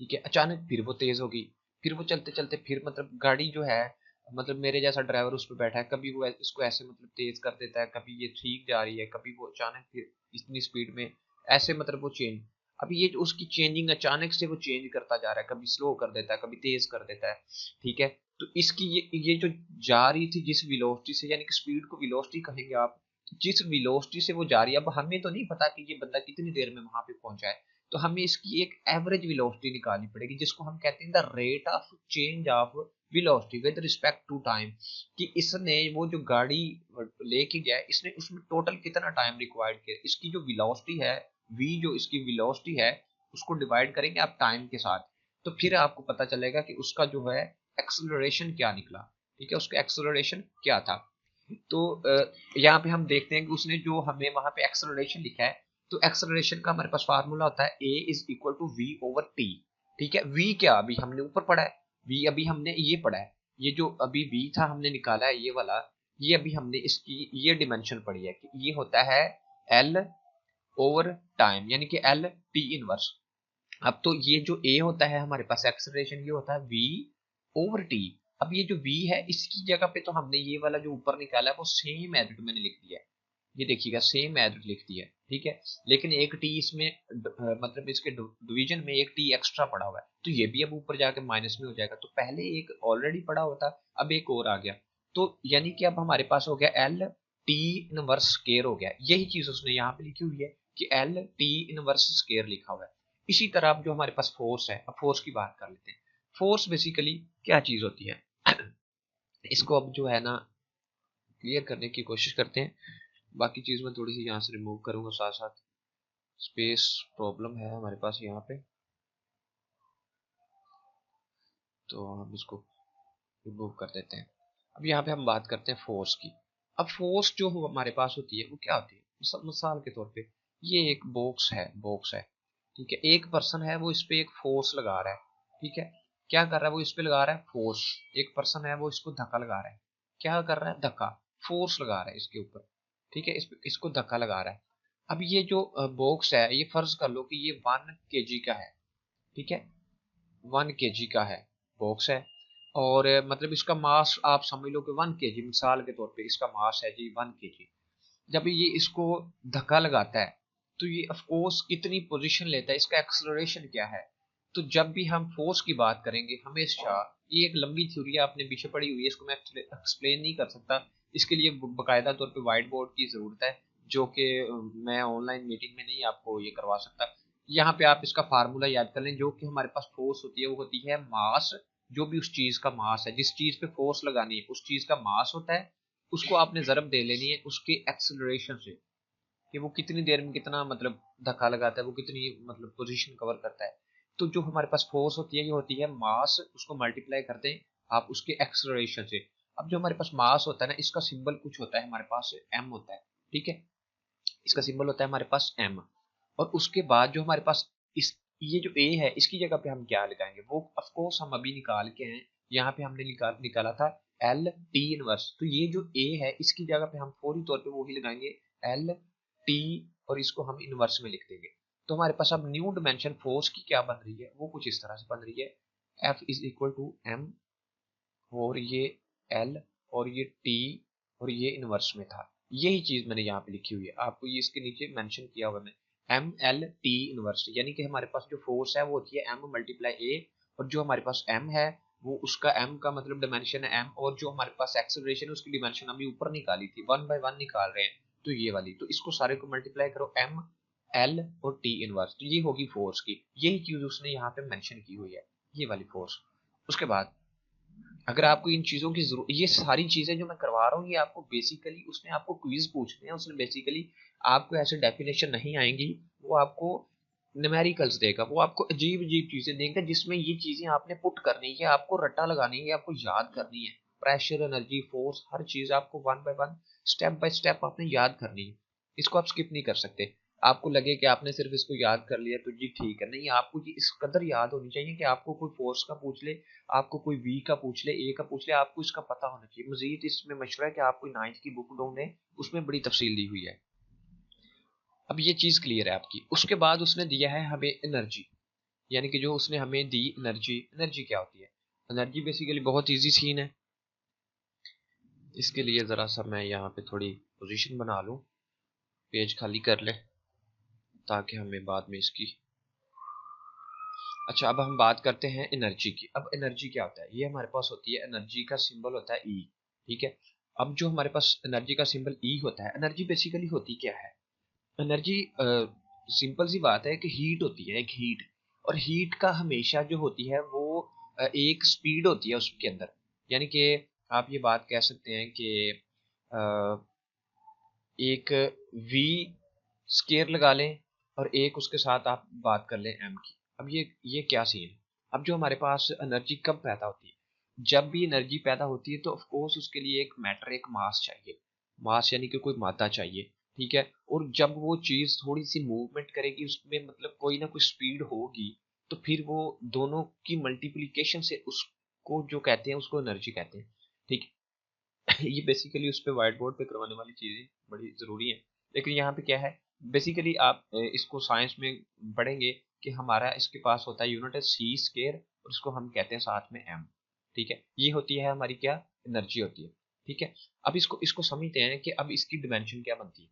ठीक है, अचानक फिर वो तेज हो गई, फिर वो चलते चलते फिर मतलब गाड़ी जो है, मतलब मेरे जैसा ड्राइवर उस पर बैठा है, कभी वो इसको ऐसे मतलब तेज कर देता है, कभी ये ठीक जा रही है, कभी वो अचानक फिर इतनी स्पीड में ऐसे मतलब वो चेंज। अभी ये जो उसकी चेंजिंग अचानक से वो चेंज करता जा रहा है, कभी स्लो कर देता है, कभी तेज कर देता है। ठीक है, तो इसकी ये जो जा रही थी जिस वेलोसिटी से, यानी कि स्पीड को वेलोसिटी कहेंगे आप, जिस वेलोसिटी से वो जा रही है, अब हमें तो नहीं पता कि ये बंदा कितनी देर में वहां पे पहुंचा है, तो हमें इसकी एक एवरेज वेलोसिटी निकालनी पड़ेगी, जिसको हम कहते हैं the rate of change of velocity with respect to time, कि इसने वो जो गाड़ी लेके गया इसने उसमें टोटल कितना टाइम रिक्वायर्ड किया। इसकी जो वेलोसिटी है v, जो इसकी वेलोसिटी है, उसको डिवाइड करेंगे आप टाइम के साथ, तो फिर आपको पता चलेगा कि उसका जो है एक्सेलरेशन क्या निकला। ठीक है, उसका एक्सेलरेशन क्या था। तो यहाँ पे हम देखते हैं कि उसने जो हमें वहां पे एक्सेलरेशन लिखा है, तो एक्सेलरेशन का हमारे पास फार्मूला होता है a is equal to v over t. ठीक है, v क्या अभी हमने ऊपर पढ़ा है, v अभी हमने ये पढ़ा है, ये जो अभी v था हमने निकाला है ये वाला, ये अभी हमने इसकी ये डिमेंशन पढ़ी है कि ये होता है l ओवर टाइम, यानी कि l t इनवर्स। अब तो ये जो a होता है हमारे पास एक्सेलरेशन, ये होता है v ओवर t। अब ये जो v है इसकी जगह पे तो हमने ये वाला जो ऊपर निकाला है वो सेम एज इट मैंने लिख दिया है, ये देखिएगा सेम एज इट लिख दिया है। ठीक है, लेकिन एक t इसमें मतलब इसके डिवीजन में एक t एक्स्ट्रा पड़ा हुआ है, तो ये भी अब ऊपर जाके माइनस में हो जाएगा। तो पहले एक ऑलरेडी पड़ा हुआ था, अब एक और आ गया, तो यानी कि अब हमारे पास हो गया l t इनवर्स स्केयर हो गया। यही चीज उसने यहाँ पे लिखी हुई है कि l t इनवर्स स्केयर लिखा हुआ है। इसी तरह अब जो हमारे पास फोर्स है, अब फोर्स की बात कर लेते हैं। फोर्स बेसिकली क्या चीज होती है इसको अब जो है ना क्लियर करने की कोशिश करते हैं। बाकी चीज मैं थोड़ी सी यहाँ से रिमूव करूंगा, साथ साथ स्पेस प्रॉब्लम है हमारे पास यहाँ पे, तो हम इसको रिमूव कर देते हैं। अब यहाँ पे हम बात करते हैं फोर्स की। अब फोर्स जो हमारे पास होती है वो क्या होती है, मिसाल के तौर पे ये एक बॉक्स है। ठीक है, एक पर्सन है वो इस पे एक फोर्स लगा रहा है। ठीक है, क्या कर रहा है वो इस पे लगा रहा है फोर्स। एक पर्सन है वो इसको धक्का लगा रहा है, क्या कर रहा है, धक्का, फोर्स लगा रहा है इसके ऊपर। ठीक है, इसको धक्का लगा रहा है। अब ये जो बॉक्स है, ये फर्ज कर लो कि ये 1 kg का है। ठीक है, 1 kg का है, बॉक्स है, और मतलब इसका मास आप समझ लो कि 1 kg, मिसाल के तौर पे इसका मास है जी 1 kg। जब ये इसको धक्का लगाता है तो ये ऑफ कोर्स कितनी पोजीशन लेता है, इसका एक्सेलरेशन क्या है। तो जब भी हम फोर्स की बात करेंगे हमेशा ये एक लंबी थ्योरी है, आपने पीछे पढ़ी हुई है, इसको मैं एक्सप्लेन नहीं कर सकता। इसके लिए बाकायदा तौर पे व्हाइट बोर्ड की ज़रूरत है, जो कि मैं ऑनलाइन मीटिंग में नहीं आपको ये करवा सकता। यहाँ पे आप इसका फार्मूला याद कर लें, जो कि हमारे पास फोर्स होती है वो होती है मास, जो भी उस चीज़ का मास है, जिस चीज़ पे फोर्स लगानी है उस चीज़ का मास होता है, उसको आपने ज़रब दे लेनी है उसके एक्सेलरेशन से, कि वो कितनी देर में कितना मतलब धक्का लगाता है, वो कितनी मतलब पोजीशन कवर करता है। तो जो हमारे पास फोर्स होती है ये होती है मास, उसको मल्टीप्लाई करते हैं आप उसके एक्सेलरेशन से। अब जो हमारे पास मास होता है ना, इसका सिंबल कुछ होता है हमारे पास एम होता है, ठीक है, इसका सिंबल होता है हमारे पास एम। और उसके बाद जो हमारे पास इस ये जो ए है इसकी जगह पे हम क्या लगाएंगे, वो ऑफ कोर्स हम अभी निकाल के हैं, यहाँ पे हमने निकाला था एल टी इनवर्स। तो ये जो ए है इसकी जगह पे हम फौरी तौर पे वही लगाएंगे एल टी, और इसको हम इनवर्स में लिख देंगे। तो हमारे पास अब न्यू डिमेंशन फोर्स की क्या बन रही है, वो कुछ इस तरह से बन रही है, f is equal to m, और ये एल, और ये टी, और ये इनवर्स में था। यही चीज मैंने यहाँ पे लिखी हुई है, आपको ये इसके नीचे मेंशन किया हुआ मैंने, एम एल टी इनवर्स, यानी कि हमारे पास जो फोर्स है वो होती है एम मल्टीप्लाई ए, और जो हमारे पास एम है वो उसका एम का मतलब डिमेंशन है एम, और जो हमारे पास एक्सेलरेशन है उसकी डिमेंशन अभी ऊपर निकाली थी, वन बाय वन निकाल रहे हैं, तो ये वाली, तो इसको सारे को मल्टीप्लाई करो एम एल और टी इनवर्स, तो ये होगी फोर्स की। यही चीज उसने यहाँ पे मेंशन की हुई है, ये वाली फोर्स। उसके बाद अगर आपको इन चीजों की जरूरत, ये सारी चीजें जो मैं करवा रहा हूँ ये आपको बेसिकली उसने आपको क्विज पूछने हैं, उसने बेसिकली आपको ऐसे डेफिनेशन नहीं आएंगी, वो आपको न्यूमेरिकल्स देगा, वो आपको अजीब अजीब चीजें देगा जिसमें ये चीजें आपने पुट करनी है, आपको रट्टा लगानी है, आपको याद करनी है, प्रेशर एनर्जी फोर्स हर चीज आपको one by one step by step आपने याद करनी है, इसको आप स्किप नहीं कर सकते। आपको लगे कि आपने सिर्फ इसको याद कर लिया तो जी ठीक है, नहीं, आपको ये इस कदर याद होनी चाहिए कि आपको कोई फोर्स का पूछ ले, आपको कोई वी का पूछ ले, ए का पूछ ले, आपको इसका पता होना चाहिए। मजीद इसमें मशवरा है कि आप कोई 9th की बुक ढूंढें, उसमें बड़ी तफसील दी हुई है। अब ये चीज क्लियर है आपकी। उसके बाद उसने दिया है हमें एनर्जी, यानी कि जो उसने हमें दी एनर्जी, एनर्जी क्या होती है, एनर्जी बेसिकली बहुत इजी सीन है। इसके लिए जरा सा मैं यहाँ पे थोड़ी पोजीशन बना लूँ, पेज खाली कर ले, ताकि हमें बाद में इसकी। अच्छा, अब हम बात करते हैं एनर्जी की। अब एनर्जी क्या होता है, ये हमारे पास होती है, एनर्जी का सिंबल होता है ई, ठीक है। अब जो हमारे पास एनर्जी का सिंबल ई होता है, एनर्जी बेसिकली होती क्या है, एनर्जी सिंपल सी बात है कि हीट होती है, एक हीट, और हीट का हमेशा जो होती है वो एक स्पीड होती है उसके अंदर, यानी कि आप ये बात कह सकते हैं कि एक वी स्केयर लगा लें, और एक उसके साथ आप बात कर लें एम की। अब ये क्या सीन है, अब जो हमारे पास एनर्जी कब पैदा होती है, जब भी एनर्जी पैदा होती है तो ऑफ कोर्स उसके लिए एक मैटर, एक मास चाहिए, मास यानी कि कोई मात्रा चाहिए, ठीक है। और जब वो चीज थोड़ी सी मूवमेंट करेगी, उसमें मतलब कोई ना कोई स्पीड होगी, तो फिर वो दोनों की मल्टीप्लिकेशन से उसको जो कहते हैं उसको एनर्जी कहते हैं, ठीक है। ये बेसिकली उस पे व्हाइट बोर्ड पे करवाने वाली चीजें बड़ी जरूरी है, लेकिन यहाँ पे क्या है, बेसिकली आप इसको साइंस में पढ़ेंगे कि हमारा इसके पास होता है यूनिट है सी स्केयर, और इसको हम कहते हैं साथ में एम, ठीक है। ये होती है हमारी क्या, एनर्जी होती है, ठीक है। अब इसको इसको समझते हैं कि अब इसकी डिमेंशन क्या बनती है।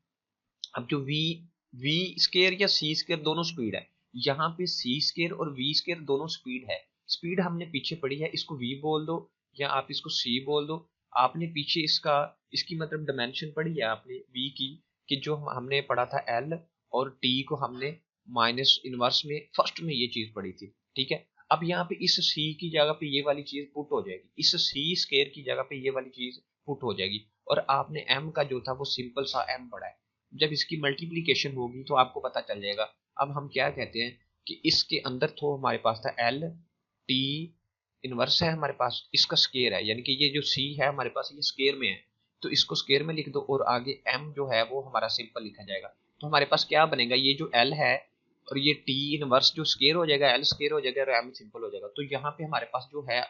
अब जो वी वी स्केयर या सी स्केयर दोनों स्पीड है, यहाँ पे सी स्केयर और वी स्केयर दोनों स्पीड है। स्पीड हमने पीछे पढ़ी है, इसको वी बोल दो या आप इसको सी बोल दो। आपने पीछे इसका इसकी मतलब डायमेंशन पढ़ी है आपने वी की, कि जो हमने पढ़ा था एल, और टी को हमने माइनस इनवर्स में फर्स्ट में ये चीज पढ़ी थी, ठीक है। अब यहाँ पे इस सी की जगह पे ये वाली चीज पुट हो जाएगी, इस सी स्केयर की जगह पे ये वाली चीज पुट हो जाएगी, और आपने एम का जो था वो सिंपल सा एम पढ़ा है। जब इसकी मल्टीप्लीकेशन होगी तो आपको पता चल जाएगा। अब हम क्या कहते हैं कि इसके अंदर तो हमारे पास था एल टी इनवर्स है हमारे पास, इसका स्केयर है, यानी कि ये जो सी है हमारे पास ये स्केयर में है, तो इसको स्केयर में लिख दो, और आगे एम जो है वो हमारा सिंपल लिखा जाएगा। तो हमारे पास क्या बनेगा, ये जो एल है और ये टी इनवर्स जो स्केयर हो जाएगा, एल स्केयर हो जाएगा और एम सिंपल हो जाएगा। तो यहाँ पे हमारे पास जो है,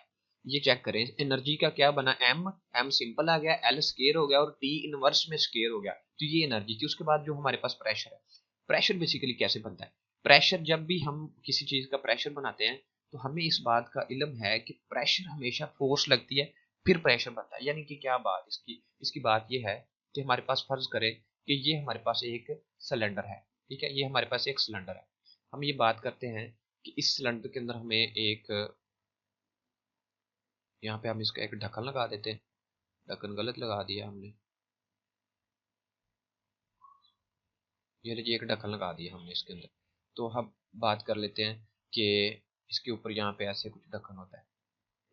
ये चेक करें एनर्जी का क्या बना, एम एम सिंपल आ गया, एल स्केयर हो गया, और टी इनवर्स में स्केयर हो गया, तो ये एनर्जी थी। उसके बाद जो हमारे पास प्रेशर है, प्रेशर बेसिकली कैसे बनता है, प्रेशर जब भी हम किसी चीज का प्रेशर बनाते हैं तो हमें इस बात का इल्म है कि प्रेशर हमेशा फोर्स लगती है फिर प्रेशर बनता है। यानी कि क्या बात इसकी इसकी बात ये है कि हमारे पास फर्ज करें कि ये हमारे पास एक सिलेंडर है, ठीक है, ये हमारे पास एक सिलेंडर है। हम ये बात करते हैं कि इस सिलेंडर के अंदर हमें एक यहाँ पे हम इसका एक ढक्कन लगा देते हैं, ढक्कन गलत लगा दिया हमने, ये देखिए एक ढक्कन लगा दिया हमने इसके अंदर। तो हम बात कर लेते हैं कि इसके ऊपर यहाँ पे ऐसे कुछ ढक्कन होता है,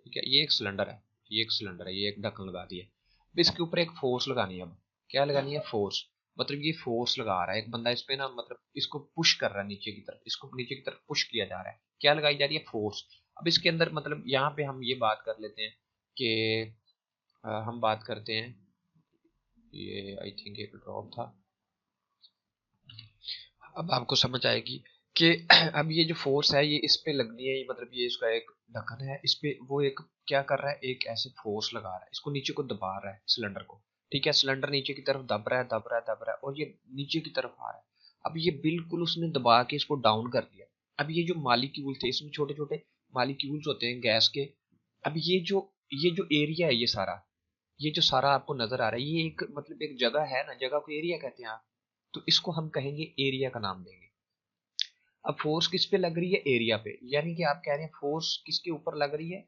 ठीक है, ये एक सिलेंडर है, ये एक सिलेंडर है, ये एक ढक्कन लगा दिया। अब इसके ऊपर एक फोर्स लगानी है। अब क्या लगानी है? फोर्स। मतलब ये फोर्स लगा रहा है एक बंदा इस पे ना, मतलब इसको पुश कर रहा है नीचे की तरफ, इसको नीचे की तरफ पुश किया जा रहा है। क्या लगाई जा रही है? फोर्स। अब इसके अंदर मतलब यहाँ पे हम ये बात कर लेते हैं कि हम बात करते हैं, ये आई थिंक एक ड्रॉप था। अब आपको समझ आएगी कि अब ये जो फोर्स है ये इस पे लगनी है, ये मतलब ये इसका एक ढक्कन है, इस पे वो एक क्या कर रहा है, एक ऐसे फोर्स लगा रहा है, इसको नीचे को दबा रहा है सिलेंडर को, ठीक है, सिलेंडर नीचे की तरफ दब रहा है, दब रहा है, दब रहा है, और ये नीचे की तरफ आ रहा है। अब ये बिल्कुल उसने दबा के इसको डाउन कर दिया। अब ये जो मालिक्यूल थे इसमें छोटे छोटे मालिक्यूल्स होते हैं गैस के। अब ये जो एरिया है, ये जो सारा आपको नजर आ रहा है, ये एक मतलब एक जगह है ना, जगह को एरिया कहते हैं आप, तो इसको हम कहेंगे एरिया का नाम देंगे। अब फोर्स किस पे लग रही है? एरिया पे। यानी कि आप कह रहे हैं फोर्स किसके ऊपर लग रही है?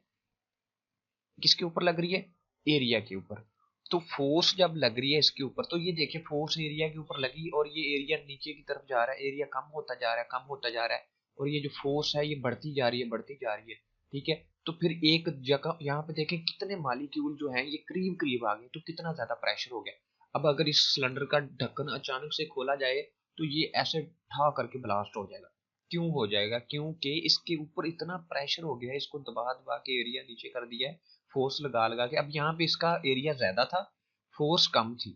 किसके ऊपर लग रही है? एरिया के ऊपर। तो फोर्स जब लग रही है इसके ऊपर, तो ये देखिए फोर्स एरिया के ऊपर लगी और ये एरिया नीचे की तरफ जा रहा है, एरिया कम होता जा रहा है, कम होता जा रहा है, और ये जो फोर्स है ये बढ़ती जा रही है, बढ़ती जा रही है, ठीक है। तो फिर एक जगह यहाँ पे देखें कितने मालिक्यूल जो है ये करीब करीब आ गए, तो कितना ज्यादा प्रेशर हो गया। अब अगर इस सिलेंडर का ढक्कन अचानक से खोला जाए तो ये ऐसे ठा करके ब्लास्ट हो जाएगा। क्यों हो जाएगा? क्योंकि इसके ऊपर इतना प्रेशर हो गया है, इसको दबा दबा के एरिया नीचे कर दिया है, फोर्स लगा लगा के। अब यहाँ पे इसका एरिया ज्यादा था, फोर्स कम थी,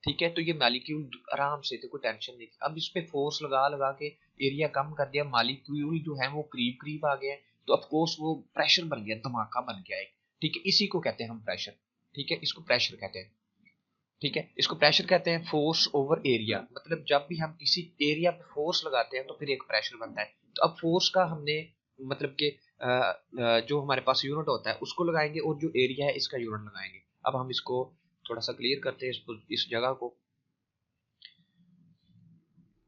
ठीक है, तो ये मालिक्यूल आराम से थे, कोई टेंशन नहीं थी। अब इस पे फोर्स लगा लगा के एरिया कम कर दिया, मालिक्यूल जो है वो करीब करीब आ गए, तो ऑफ कोर्स वो प्रेशर बन गया, धमाका बन गया एक, ठीक है। इसी को कहते हैं हम प्रेशर, ठीक है, इसको प्रेशर कहते हैं, ठीक है, इसको प्रेशर कहते हैं, फोर्स ओवर एरिया। मतलब जब भी हम किसी एरिया पे फोर्स लगाते हैं तो फिर एक प्रेशर बनता है। तो अब फोर्स का हमने मतलब कि जो हमारे पास यूनिट होता है उसको लगाएंगे, और जो एरिया है इसका यूनिट लगाएंगे। अब हम इसको थोड़ा सा क्लियर करते हैं, इस जगह को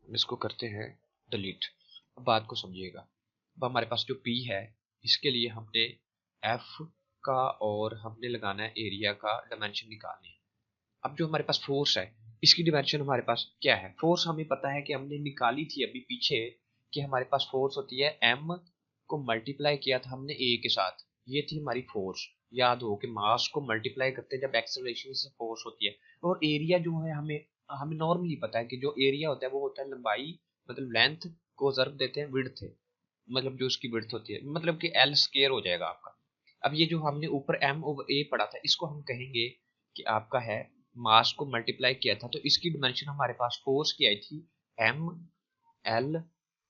इसको करते हैं डिलीट। अब बात को समझिएगा। अब हमारे पास जो P है इसके लिए हमने F का और हमने लगाना है एरिया का डायमेंशन निकालनी है। अब जो हमारे पास फोर्स है इसकी डिमेंशन हमारे पास क्या है? फोर्स हमें पता है कि हमने निकाली थी अभी पीछे, कि हमारे पास फोर्स होती है m को मल्टीप्लाई किया था हमने a के साथ, ये थी हमारी फोर्स। याद हो कि मास को मल्टीप्लाई करते हैं जब एक्सेलरेशन से फोर्स होती है। और एरिया जो है हमें हमें नॉर्मली पता है कि जो एरिया होता है वो होता है लंबाई, मतलब लेंथ को ज़र्ब देते हैं विड्थ है, मतलब जो उसकी विड्थ होती है, मतलब कि एल स्क्वायर हो जाएगा आपका। अब ये जो हमने ऊपर m ओवर a पढ़ा था इसको हम कहेंगे कि आपका है मास को मल्टीप्लाई किया था, तो इसकी डिमेंशन हमारे पास फोर्स की आई थी m l,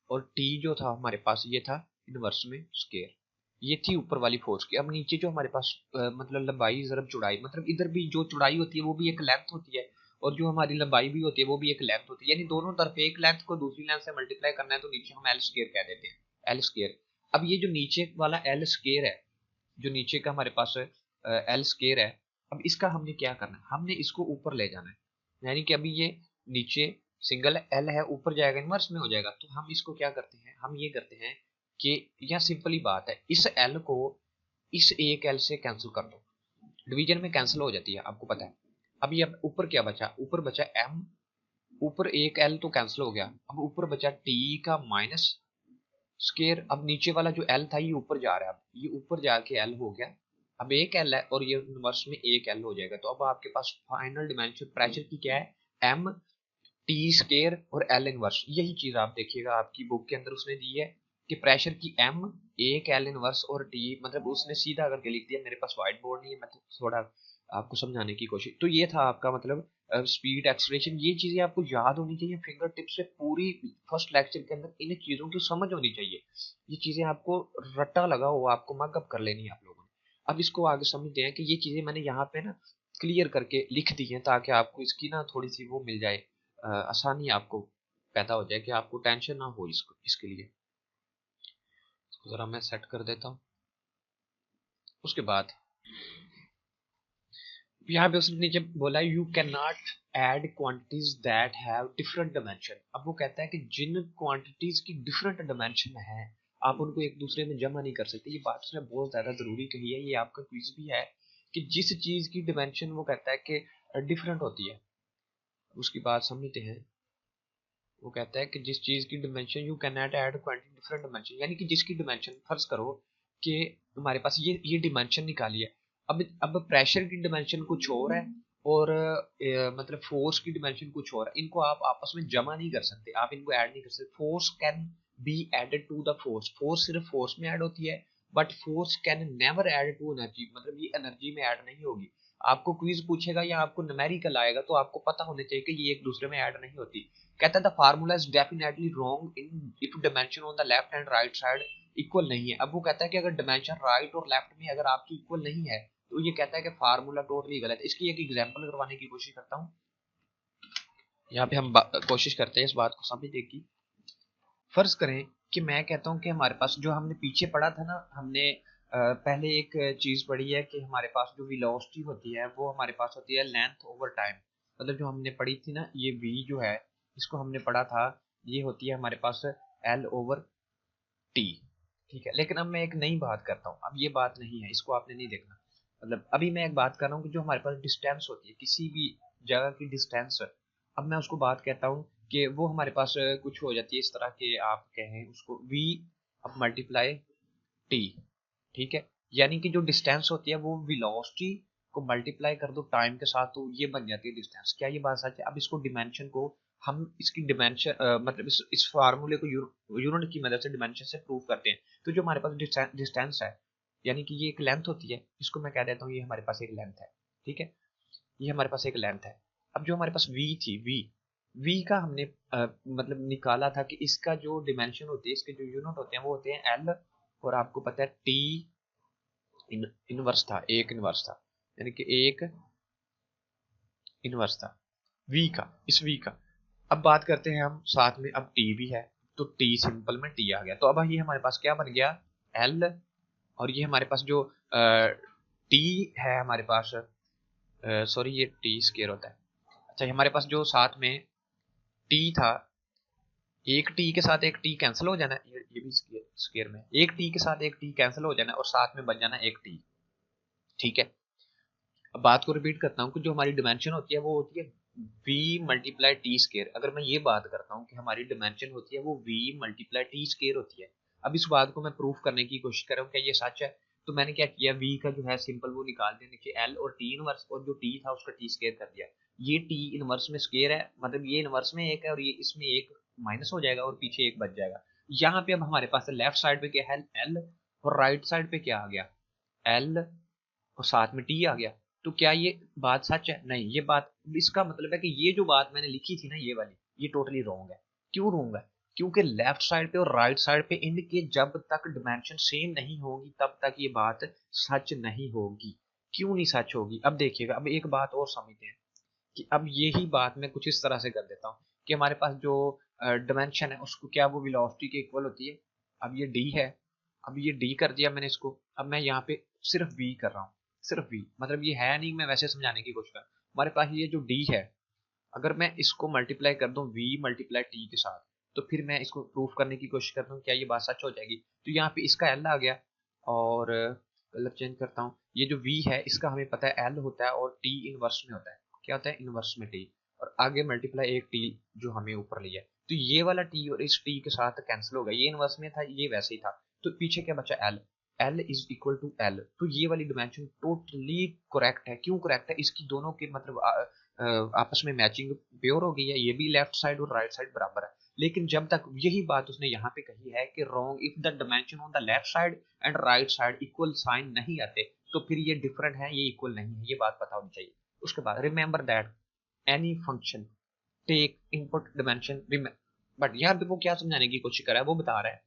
और t जो था हमारे पास ये था इनवर्स में स्क्वायर, ये थी ऊपर वाली फोर्स की। अब नीचे जो हमारे पास मतलब लंबाई ज़रब चौड़ाई, मतलब इधर भी जो चौड़ाई होती है वो भी एक लेंथ होती है, और जो हमारी लंबाई भी होती है वो भी एक लेंथ होती है, यानी दोनों तरफ एक लेंथ को दूसरी लेंथ से मल्टीप्लाई करना है तो नीचे हम एल स्क्वायर कह देते हैं, एल स्क्वायर। अब ये जो नीचे वाला एल स्क्वायर है, जो नीचे का हमारे पास एल स्क्वायर है, अब इसका हमने क्या करना है? हमने इसको ऊपर ले जाना है, यानी कि अभी ये नीचे सिंगल एल है, ऊपर जाएगा इनवर्स में हो जाएगा। तो हम इसको क्या करते हैं? हम ये करते हैं कि यह सिंपली बात है, इस एल को इस एक एल से कैंसिल कर दो, डिवीजन में कैंसिल हो जाती है, आपको पता है। अभी अब ऊपर क्या बचा? ऊपर बचा एम, ऊपर एक एल तो कैंसिल हो गया, अब ऊपर बचा टी का माइनस स्केयर। अब नीचे वाला जो एल था ये ऊपर जा रहा है, अब ये ऊपर जाके एल हो गया, अब एक एल है और ये इनवर्स में एक एल हो जाएगा। तो अब आपके पास फाइनल डिमेंशन प्रेशर की क्या है? एम टी स्केयर और एल इनवर्स। यही चीज आप देखिएगा आपकी बुक के अंदर उसने दी है कि प्रेशर की एम, एक एल इनवर्स और टी, मतलब उसने सीधा करके लिख दिया। मेरे पास व्हाइट बोर्ड नहीं है, मैं तो थोड़ा आपको समझाने की कोशिश। तो ये था आपका मतलब स्पीड एक्सलेशन, ये चीजें आपको याद होनी चाहिए फिंगर टिप से, पूरी फर्स्ट लेक्चर के अंदर इन चीजों की समझ होनी चाहिए। ये चीजें आपको रट्टा लगा हुआ आपको मगअप कर लेनी है आप लोगों ने। अब इसको आगे समझते हैं कि ये चीजें मैंने यहाँ पे ना क्लियर करके लिख दी हैं ताकि आपको इसकी ना थोड़ी सी वो मिल जाए, आसानी आपको पैदा हो जाए कि आपको टेंशन ना हो इसको, इसके लिए इसको जरा मैं सेट कर देता हूँ। उसके बाद यहाँ पे उसने नीचे बोला you can not add quantities that have different dimension. अब वो कहता है कि जिन क्वांटिटीज की डिफरेंट डायमेंशन है आप उनको एक दूसरे में जमा नहीं कर सकते। ये बात उसने बहुत ज़्यादा ज़रूरी कही है, ये आपका क्विज भी है कि जिस चीज़ की डिमेंशन वो कहता है कि डिफरेंट होती है, उसकी बात समझते हैं। वो कहता है कि जिस चीज़ की dimension you can not add quantity different dimension, यानी कि जिसकी डिमेंशन, फर्ज करो कि हमारे पास ये डिमेंशन निकाली है, अब प्रेशर की डिमेंशन कुछ और है और मतलब फोर्स की डिमेंशन कुछ और है, इनको आप आपस में जमा नहीं कर सकते, आप इनको ऐड नहीं कर सकते। Force can be added to the force, force सिर्फ फोर्स में ऐड होती है, but force can never add to energy, मतलब ये एनर्जी में ऐड नहीं होगी। आपको क्विज पूछेगा या आपको न्यूमेरिकल आएगा तो आपको पता होना चाहिए कि ये एक दूसरे में ऐड नहीं होती। कहता है the formula is definitely wrong in if dimension on the left and right side equal नहीं है। अब वो कहता है कि अगर डिमेंशन राइट और लेफ्ट में अगर आपकी इक्वल नहीं है तो ये कहता है कि फार्मूला टोटली गलत है। इसकी एक एग्जांपल करवाने की कोशिश करता हूँ, यहाँ पे हम कोशिश करते हैं इस बात को समझने की। फर्ज करें कि मैं कहता हूँ कि हमारे पास जो हमने पीछे पढ़ा था ना, हमने पहले एक चीज पढ़ी है कि हमारे पास जो वेलोसिटी होती है वो हमारे पास होती है लेंथ ओवर टाइम, मतलब जो हमने पढ़ी थी ना, ये v जो है इसको हमने पढ़ा था, ये होती है हमारे पास l ओवर t। ठीक है, लेकिन अब मैं एक नई बात करता हूँ, अब ये बात नहीं है, इसको आपने नहीं देखना। मतलब अभी मैं एक बात कर रहा हूँ कि जो हमारे पास डिस्टेंस होती है किसी भी जगह की डिस्टेंस, अब मैं उसको बात कहता हूँ कि वो हमारे पास कुछ हो जाती है इस तरह के, आप कहें उसको v अब मल्टीप्लाई t। ठीक है, यानी कि जो डिस्टेंस होती है वो वेलोसिटी को मल्टीप्लाई कर दो टाइम के साथ तो ये बन जाती है डिस्टेंस। क्या ये बात सच है? अब इसको डिमेंशन को हम इसकी डिमेंशन मतलब इस फार्मूले को यूनिट की मदद से डिमेंशन से प्रूव करते हैं। तो जो हमारे पास डिस्टेंस है, यानी कि ये एक लेंथ होती है, इसको मैं कह देता हूँ ये हमारे पास एक लेंथ है। ठीक है, ये हमारे पास एक लेंथ है। अब जो हमारे पास v थी, v का हमने मतलब निकाला था कि इसका जो डिमेंशन होती है, इसके जो यूनिट होते हैं वो होते हैं l, और आपको पता है t इनवर्स था, एक इनवर्स था, यानी कि एक इनवर्स था v का, इस v का। अब बात करते हैं हम साथ में, अब t भी है तो t सिंपल में t आ गया, तो अब ये हमारे पास क्या बन गया l, और ये हमारे पास जो t है हमारे पास, सॉरी ये t स्क्वायर होता है। अच्छा, हमारे पास जो साथ में t था, एक t के साथ एक t कैंसिल हो जाना, ये भी स्क्वायर में एक t के साथ एक t कैंसिल हो जाना और साथ में बन जाना एक t। ठीक है, अब बात को रिपीट करता हूँ कि जो हमारी डिमेंशन होती है वो होती है v मल्टीप्लाई टी स्केयर। अगर मैं ये बात करता हूँ कि हमारी डिमेंशन होती है वो v मल्टीप्लाई टी स्केयर होती है, अब इस बात को मैं प्रूफ करने की कोशिश कर रहा हूँ क्या ये सच है। तो मैंने क्या किया, v का जो है सिंपल वो निकाल दिया नीचे l और t इनवर्स, और जो t था उसका t स्केयर कर दिया। ये t इनवर्स में स्केयर है, मतलब ये इनवर्स में एक है और ये इसमें एक माइनस हो जाएगा और पीछे एक बच जाएगा। यहाँ पे अब हमारे पास लेफ्ट साइड पे क्या है l, और राइट साइड पे क्या आ गया l, और साथ में टी आ गया। तो क्या ये बात सच है? नहीं, ये बात, इसका मतलब है कि ये जो बात मैंने लिखी थी ना ये वाली, ये टोटली रॉन्ग है। क्यों रॉन्ग है? क्योंकि लेफ्ट साइड पे और राइट साइड पे इनके जब तक डिमेंशन सेम नहीं होगी तब तक ये बात सच नहीं होगी। क्यों नहीं सच होगी? अब देखिएगा, अब एक बात और समझते हैं कि अब यही बात मैं कुछ इस तरह से कर देता हूँ कि हमारे पास जो डिमेंशन है उसको क्या वो वेलोसिटी के इक्वल होती है। अब ये d है, अब ये d कर दिया मैंने इसको, अब मैं यहाँ पे सिर्फ v कर रहा हूँ, सिर्फ v, मतलब ये है नहीं, मैं वैसे समझाने की कोशिश कर, हमारे पास ये जो d है, अगर मैं इसको मल्टीप्लाई कर दूं v मल्टीप्लाई t के साथ, तो फिर मैं इसको प्रूफ करने की कोशिश करता हूँ क्या ये बात सच हो जाएगी। तो यहाँ पे इसका l आ गया, और कलर चेंज करता हूँ, ये जो v है इसका हमें पता है l होता है और t इनवर्स में होता है, क्या होता है इनवर्स में t, और आगे मल्टीप्लाई एक t जो हमें ऊपर लिया है, तो ये वाला t और इस t के साथ कैंसिल हो गया, ये इनवर्स में था ये वैसे ही था, तो पीछे क्या बचा l, l is equal to l। तो ये वाली डिमेंशन टोटली करेक्ट है। क्यों करेक्ट है? इसकी दोनों के मतलब आपस में मैचिंग प्योर हो गई है, ये भी लेफ्ट साइड और राइट साइड बराबर है। लेकिन जब तक यही बात उसने यहाँ पे कही है कि wrong if the dimension on the left side and right side equal sign नहीं आते, तो फिर ये डिफरेंट है, ये इक्वल नहीं है, ये बात पता होनी चाहिए। उसके बाद remember that any function take input dimension, but यहाँ पे वो क्या समझाने की कोशिश कर रहा है, वो बता रहा है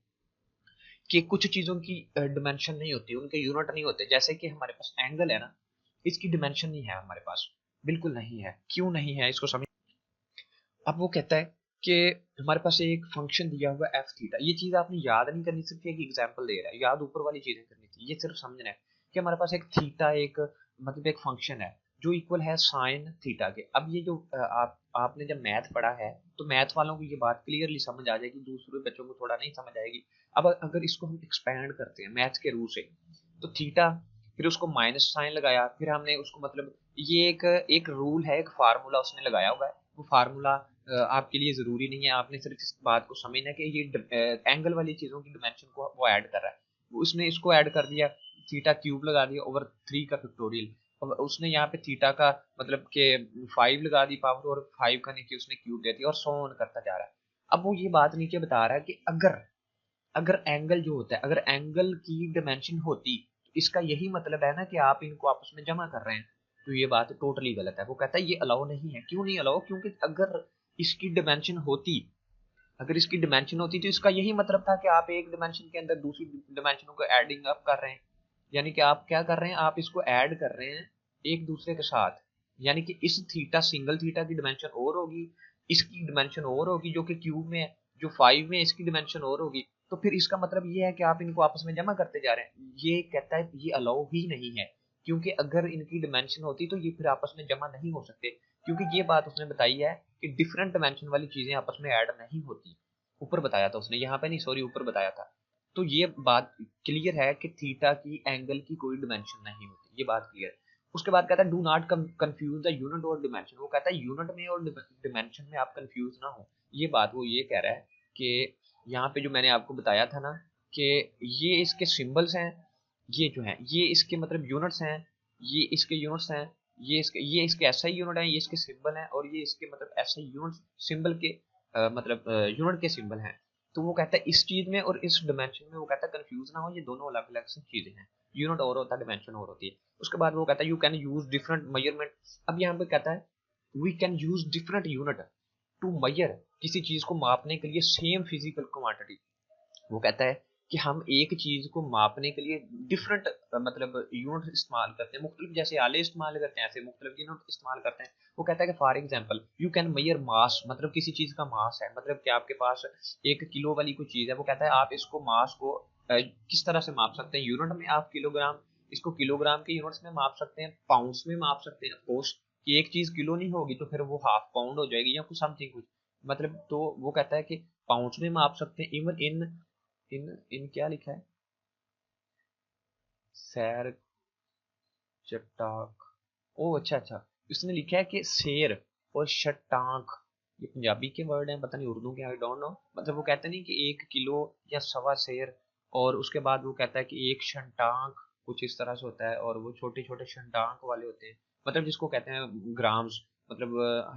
कि कुछ चीजों की डिमेंशन नहीं होती, उनके यूनिट नहीं होते। जैसे कि हमारे पास एंगल है ना, इसकी डिमेंशन नहीं है हमारे पास, बिल्कुल नहीं है। क्यों नहीं है इसको समझ। अब वो कहता है कि हमारे पास एक फंक्शन दिया हुआ एफ थीटा, ये चीज आपने याद नहीं करनी, सिर्फ एक एग्जांपल दे रहा है, याद ऊपर वाली चीजें करनी थी, ये सिर्फ समझना है कि हमारे पास एक थीटा एक मतलब एक फंक्शन है जो इक्वल है साइन थीटा के। अब ये जो आपने जब मैथ पढ़ा है तो मैथ वालों को ये बात क्लियरली समझ आ जाएगी, दूसरे बच्चों को थोड़ा नहीं समझ आएगी। अब अगर इसको हम एक्सपैंड करते हैं मैथ के रूल से, तो थीटा फिर उसको माइनस साइन लगाया, फिर हमने उसको मतलब ये एक एक रूल है, एक फार्मूला उसने लगाया हुआ है। वो फार्मूला आपके लिए जरूरी नहीं है, आपने सिर्फ इस बात को समझना है कि ये एंगल वाली चीजों की डिमेंशन को वो ऐड कर रहा है। उसने इसको ऐड कर दिया, थीटा क्यूब लगा दिया ओवर 3 का फैक्टोरियल। उसने यहाँ पे थीटा का मतलब के 5 लगा दी पावर, और 5 का नीचे उसने क्यूब दे दिया, और सो ऑन करता जा रहा है। अब वो ये बात नीचे बता रहा है कि अगर अगर एंगल जो होता है, अगर एंगल की डिमेंशन होती, तो इसका यही मतलब है ना कि आप इनको आपस में जमा कर रहे हैं। तो ये बात टोटली गलत है। वो कहता है ये अलाउ नहीं है। क्यों नहीं अलाउ? क्योंकि अगर इसकी डिमेंशन होती, अगर इसकी डिमेंशन होती तो इसका यही मतलब था कि आप एक डिमेंशन के अंदर दूसरी डिमेंशनों को एडिंग अप कर रहे हैं। यानी कि आप क्या कर रहे हैं, आप इसको ऐड कर रहे हैं एक दूसरे के साथ। यानी कि इस थीटा सिंगल थीटा की डिमेंशन और होगी, इसकी डिमेंशन और होगी जो कि क्यूब में है, जो 5 में इसकी डिमेंशन और होगी। तो फिर इसका मतलब ये है कि आप इनको आपस में जमा करते जा रहे हैं। ये कहता है ये अलाउ ही नहीं है, क्योंकि अगर इनकी डिमेंशन होती तो ये फिर आपस में जमा नहीं हो सकते। क्योंकि ये बात उसने बताई है कि डिफरेंट डिमेंशन वाली चीजें आपस में ऐड नहीं होती। ऊपर बताया था उसने, यहाँ पे नहीं, सॉरी, ऊपर बताया था। तो ये बात क्लियर है कि थीटा की एंगल की कोई डिमेंशन नहीं होती, ये बात क्लियर है। उसके बाद कहता है do not confuse the unit और डिमेंशन। वो कहता है यूनिट में और डिमेंशन में आप कंफ्यूज ना हो। ये बात वो ये कह रहा है कि यहाँ पे जो मैंने आपको बताया था ना कि ये इसके सिंबल्स हैं, ये जो हैं ये इसके मतलब यूनिट्स हैं, ये इसके यूनिट्स हैं, ये इसके एसआई यूनिट है, ये इसके सिंबल हैं, और ये इसके मतलब एसआई यूनिट सिंबल के मतलब यूनिट के सिंबल हैं। तो वो कहता है इस चीज में और इस डिमेंशन में वो कहता है कंफ्यूज ना हो, ये दोनों अलग अलग सी चीजें हैं। यूनिट और होता है, डिमेंशन और होती है। उसके बाद वो कहता है you can use different measurement. अब यहाँ पे कहता है we can use different unit to measure, किसी चीज को मापने के लिए सेम फिजिकल क्वांटिटी। वो कहता है कि हम एक चीज को मापने के लिए डिफरेंट मतलब यूनिट इस्तेमाल करते हैं, मुख्तलिफ, जैसे आले इस्तेमाल करते हैं ऐसे मुख्तलिफ यूनिट इस्तेमाल करते हैं। वो कहता है कि for example you can measure mass, मतलब किसी चीज का मास है, मतलब कि आपके पास 1 किलो वाली कोई चीज है। वो कहता है आप इसको मास को किस तरह से माप सकते हैं, यूनिट में आप किलोग्राम, इसको किलोग्राम के यूनिट्स में माप सकते हैं, पाउंड्स में माप सकते हैं। ऑफकोर्स कि एक चीज किलो नहीं होगी तो फिर वो हाफ पाउंड हो जाएगी या कुछ समथिंग कुछ, मतलब तो वो कहता है कि पाउंड्स में माप सकते हैं। इवन इन इन इन क्या लिखा है, सैर चट्टाक, ओ अच्छा अच्छा, इसने लिखा है कि शेर और शटांक, ये पंजाबी के वर्ड हैं, पता नहीं उर्दू के, आई डोंट नो। मतलब वो कहते नहीं कि 1 किलो या सवा शेर, और उसके बाद वो कहता है कि एक शटांक, कुछ इस तरह से होता है, और वो छोटे छोटे शटांक वाले होते हैं, मतलब जिसको कहते हैं ग्राम्स, मतलब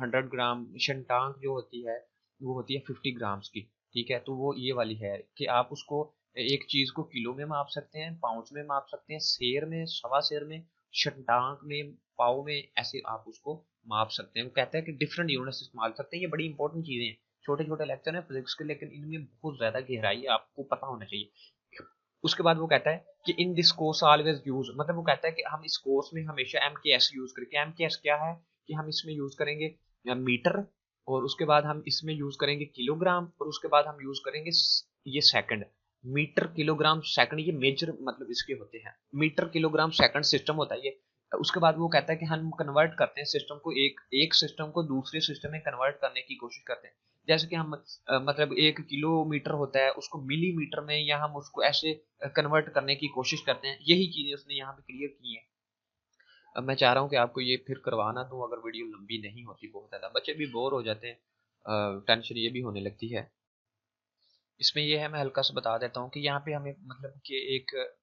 100 ग्राम। शटांक जो होती है वो होती है 50 ग्राम्स की। ठीक है, तो वो ये वाली है कि आप उसको एक चीज को किलो में माप सकते हैं, पाउंड्स में माप सकते हैं, शेर में, सवा शेर में, शतांक में, पाव में, ऐसे आप उसको माप सकते हैं। वो कहता है कि डिफरेंट यूनिट्स इस्तेमाल करते हैं। ये बड़ी इंपॉर्टेंट चीजें हैं, छोटे छोटे लेक्चर हैं फिजिक्स के, लेकिन इनमें बहुत ज्यादा गहराई है, आपको पता होना चाहिए। उसके बाद वो कहता है कि in this course always use, मतलब वो कहता है कि हम इस कोर्स में हमेशा एम के एस यूज करेंगे। एम के एस क्या है कि हम इसमें यूज करेंगे मीटर, और उसके बाद हम इसमें यूज करेंगे किलोग्राम, और उसके बाद हम यूज करेंगे ये सेकंड। मीटर किलोग्राम सेकंड ये मेजर मतलब इसके होते हैं, मीटर किलोग्राम सेकंड सिस्टम होता है ये। उसके बाद वो कहता है कि हम कन्वर्ट करते हैं सिस्टम को, एक एक सिस्टम को दूसरे सिस्टम में कन्वर्ट करने की कोशिश करते हैं। जैसे कि हम मतलब 1 किलोमीटर होता है उसको मिलीमीटर में, या हम उसको ऐसे कन्वर्ट करने की कोशिश करते हैं। यही चीजें उसने यहाँ पे क्लियर की है। अब मैं चाह रहा हूँ कि आपको ये फिर करवाना दूं, अगर वीडियो लंबी नहीं होती बहुत ज़्यादा, बच्चे भी बोर हो जाते हैं, टेंशन ये भी होने लगती है। इसमें ये है, मैं हल्का सा बता देता हूँ कि यहाँ पे हमें मतलब कि एक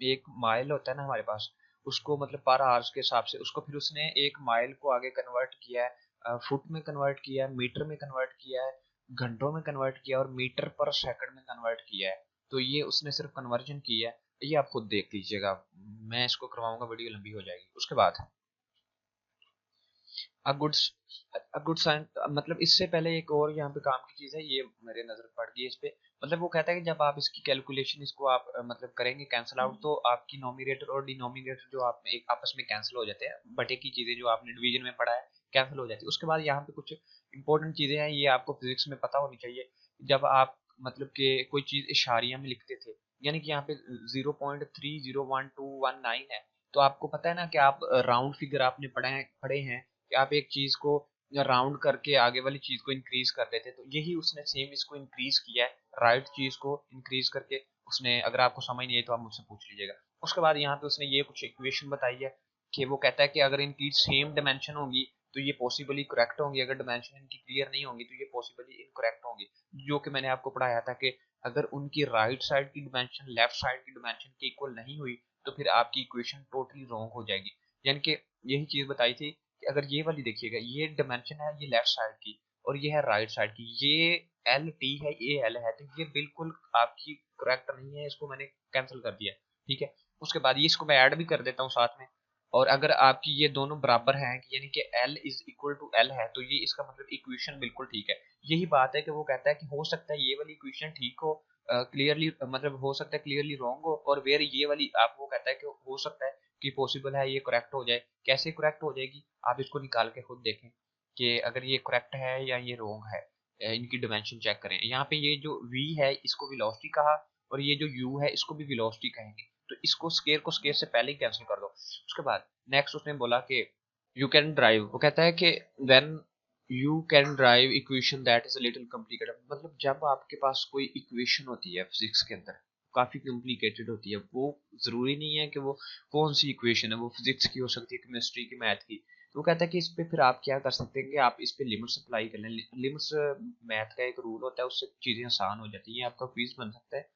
एक माइल होता है ना हमारे पास, उसको मतलब पर आवर्स के हिसाब से उसको फिर उसने एक माइल को आगे कन्वर्ट किया है, फुट में कन्वर्ट किया है, मीटर में कन्वर्ट किया है, घंटों में कन्वर्ट किया है, और मीटर पर सेकंड में कन्वर्ट किया है। तो ये उसने सिर्फ कन्वर्जन किया है, ये आप खुद देख लीजिएगा, मैं इसको करवाऊंगा, वीडियो लंबी हो जाएगी। उसके बाद a good a good sign, मतलब इससे पहले एक और यहाँ पे काम की चीज है, ये मेरे नजर पड़ गई इस पे। मतलब वो कहता है कि जब आप इसकी कैलकुलेशन इसको आप मतलब करेंगे कैंसिल आउट, तो आपकी नोमिनेटर और डिनोमिनेटर जो आप एक आपस में कैंसिल हो जाते हैं, बटे की चीजें जो आपने डिवीजन में पढ़ा है कैंसिल हो जाती है। उसके बाद यहाँ पे कुछ इंपॉर्टेंट चीजें हैं, ये आपको फिजिक्स में पता होनी चाहिए। जब आप मतलब कि कोई चीज इशारिया में लिखते थे, यानी कि यहाँ पे 0.301219 है, तो आपको पता है ना कि आप राउंड फिगर आपने पढ़े हैं कि आप एक चीज को राउंड करके आगे वाली चीज को इंक्रीज कर देते हैं, तो यही उसने सेम इसको इंक्रीज किया है, राइट चीज को इंक्रीज करके उसने। अगर आपको समझ नहीं है तो आप मुझसे पूछ लीजिएगा। उसके बाद यहाँ पे उसने ये कुछ इक्वेशन बताई है कि वो कहता है कि अगर इनकी सेम डायमेंशन होंगी तो ये पॉसिबली करेक्ट होंगी, अगर डायमेंशन इनकी क्लियर नहीं होंगी तो ये पॉसिबली इनकरेक्ट होंगी। जो कि मैंने आपको पढ़ाया था कि अगर उनकी राइट साइड की डायमेंशन लेफ्ट साइड की डायमेंशन के इक्वल नहीं हुई तो फिर आपकी इक्वेशन टोटली रॉन्ग हो जाएगी। यानी कि यही चीज बताई थी कि अगर ये वाली देखिएगा, ये डायमेंशन है ये लेफ्ट साइड की और ये है राइट साइड की, ये एल टी है ये एल है, तो ये बिल्कुल आपकी करेक्ट नहीं है, इसको मैंने कैंसिल कर दिया। ठीक है, उसके बाद ये इसको मैं ऐड भी कर देता हूँ साथ में। और अगर आपकी ये दोनों बराबर हैं यानी कि L is equal to L है, तो ये इसका मतलब इक्वेशन बिल्कुल ठीक है। यही बात है कि वो कहता है कि हो सकता है ये वाली इक्वेशन ठीक हो क्लियरली, मतलब हो सकता है क्लियरली रॉन्ग हो, और वेर ये वाली आप वो कहता है कि हो सकता है कि पॉसिबल है ये करेक्ट हो जाए। कैसे करेक्ट हो जाएगी आप इसको निकाल के खुद देखें कि अगर ये करेक्ट है या ये रॉन्ग है। इनकी डायमेंशन चेक करें। यहाँ पे ये जो v है इसको वेलोसिटी कहा और ये जो u है इसको भी वेलोसिटी कहेंगे, तो इसको स्केयर को स्केयर से पहले ही कैंसिल कर दो। उसके बाद नेक्स्ट उसने बोला कि यू कैन ड्राइव, वो कहता है कि when you can drive equation that is a little complicated, मतलब जब आपके पास कोई इक्वेशन होती है फिजिक्स के अंदर काफी कॉम्प्लिकेटेड होती है, वो जरूरी नहीं है कि वो कौन सी इक्वेशन है, वो फिजिक्स की हो सकती है, केमिस्ट्री की, मैथ की। तो वो कहता है कि इस पे फिर आप क्या कर सकते हैं कि आप इस पे लिमिट्स अप्लाई कर लें। लिमिट्स मैथ का एक रूल होता है, उससे चीजें आसान हो जाती हैं। आपका क्विज बन सकता है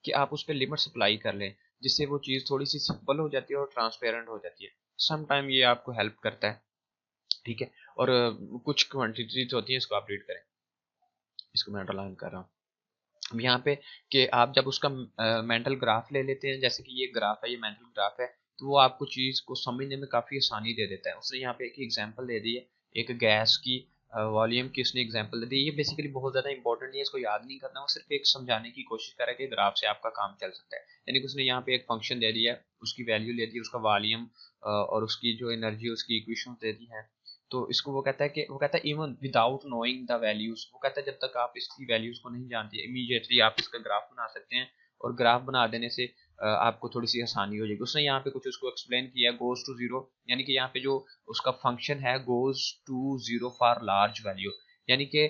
कि आप उस पर लिमिट्स अप्लाई कर लें, जिससे वो चीज़ थोड़ी सी सिंपल हो जाती है और ट्रांसपेरेंट हो जाती है। सम टाइम ये आपको हेल्प करता है। ठीक है, और कुछ क्वांटिटीज होती हैं, इसको आप रीड करें। इसको मैं अंडरलाइन कर रहा हूँ अब यहाँ पे कि आप जब उसका मेंटल ग्राफ ले लेते हैं, जैसे कि ये ग्राफ है, ये मेंटल ग्राफ है, तो वो आपको चीज़ को समझने में काफ़ी आसानी दे देता है। उसने यहाँ पे एक एग्जांपल दे दी है, एक गैस की वॉल्यूम की उसने एग्जांपल दे दी। ये बेसिकली बहुत ज़्यादा इंपॉर्टेंट नहीं है, इसको याद नहीं करना, वो सिर्फ एक समझाने की कोशिश कर रहा है कि ग्राफ से आपका काम चल सकता है। यानी कि उसने यहाँ पे एक फंक्शन दे दिया, उसकी वैल्यू ले दी, उसका वॉल्यूम और उसकी जो एनर्जी उसकी इक्वेशन दे दी है। तो इसको वो कहता है कि वो कहता है even without knowing the values, वो कहता है जब तक आप इसकी वैल्यूज को नहीं जानते इमीडिएटली आप इसका ग्राफ बना सकते हैं, और ग्राफ बना देने से आपको थोड़ी सी आसानी हो जाएगी। उसने यहाँ पे कुछ उसको एक्सप्लेन किया, गोज टू जीरो, यानी कि यहाँ पे जो उसका फंक्शन है goes to zero for large value, यानी कि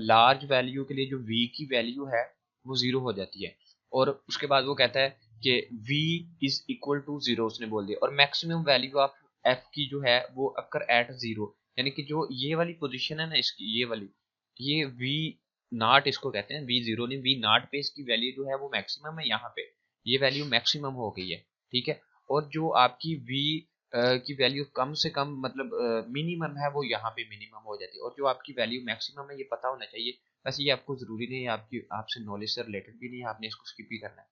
लार्ज वैल्यू के लिए जो v की वैल्यू है वो जीरो हो जाती है। और उसके बाद वो कहता है कि v is equal to zero उसने बोल दिया, और मैक्सिमम वैल्यू ऑफ f की जो है वो अकर एट जीरो, यानी कि जो ये वाली पोजीशन है ना इसकी, ये वाली, ये v नॉट इसको कहते हैं, v जीरो नहीं, v नॉट पे इसकी वैल्यू जो है वो मैक्सिमम है, यहाँ पे ये वैल्यू मैक्सिमम हो गई है। ठीक है, और जो आपकी v की वैल्यू कम से कम मतलब मिनिमम है वो यहाँ पे मिनिमम हो जाती है, और जो आपकी वैल्यू मैक्सिमम है ये पता होना चाहिए। वैसे ये आपको जरूरी नहीं है, आपकी आपसे नॉलेज से रिलेटेड भी नहीं है, आपने इसको स्किप ही करना है।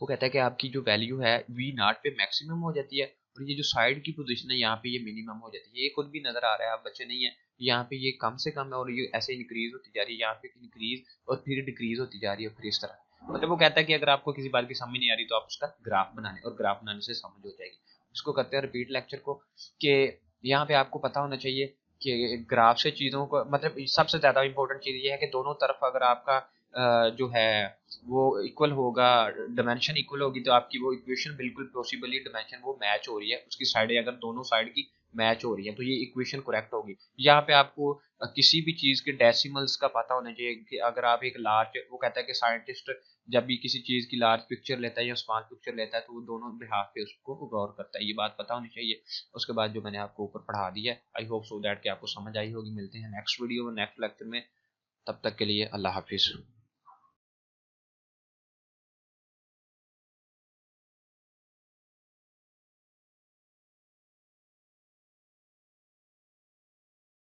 वो कहता है कि आपकी जो वैल्यू है वी नॉट पे मैक्सिमम हो जाती है, और ये जो साइड की पोजीशन है यहाँ पे ये मिनिमम हो जाती है। ये खुद भी नजर आ रहा है, आप बच्चे नहीं है, यहाँ पे ये कम से कम है और ये ऐसे इंक्रीज होती जा रही है, यहाँ पे इंक्रीज और फिर डिक्रीज होती जा रही है, फिर इस तरह। मतलब वो कहता है कि अगर आपको किसी बात की समझ नहीं आ रही तो आप उसका ग्राफ बना लें, और ग्राफ बनाने से समझ हो जाएगी। उसको करते हैं रिपीट लेक्चर को, कि यहाँ पे आपको पता होना चाहिए कि ग्राफ से चीज़ों को, मतलब सबसे ज़्यादा इंपॉर्टेंट चीज़ ये है कि दोनों तरफ अगर आपका जो है वो इक्वल होगा, डायमेंशन इक्वल होगी, तो आपकी वो इक्वेशन बिल्कुल पॉसिबली डायमेंशन वो मैच हो रही है, उसकी साइडें अगर दोनों साइड की मैच हो रही है तो ये इक्वेशन करेक्ट होगी। यहाँ पे आपको किसी भी चीज के डेसिमल्स का पता होना चाहिए कि अगर आप एक लार्ज, वो कहता है कि साइंटिस्ट जब भी किसी चीज की लार्ज पिक्चर लेता है या स्मॉल पिक्चर लेता है तो वो दोनों बिहाफ पे उसको गौर करता है, ये बात पता होनी चाहिए। उसके बाद जो मैंने आपको ऊपर पढ़ा दिया है, आई होप सो दैट कि आपको समझ आई होगी। मिलते हैं नेक्स्ट वीडियो में, नेक्स्ट लेक्चर में, तब तक के लिए अल्लाह हाफिज।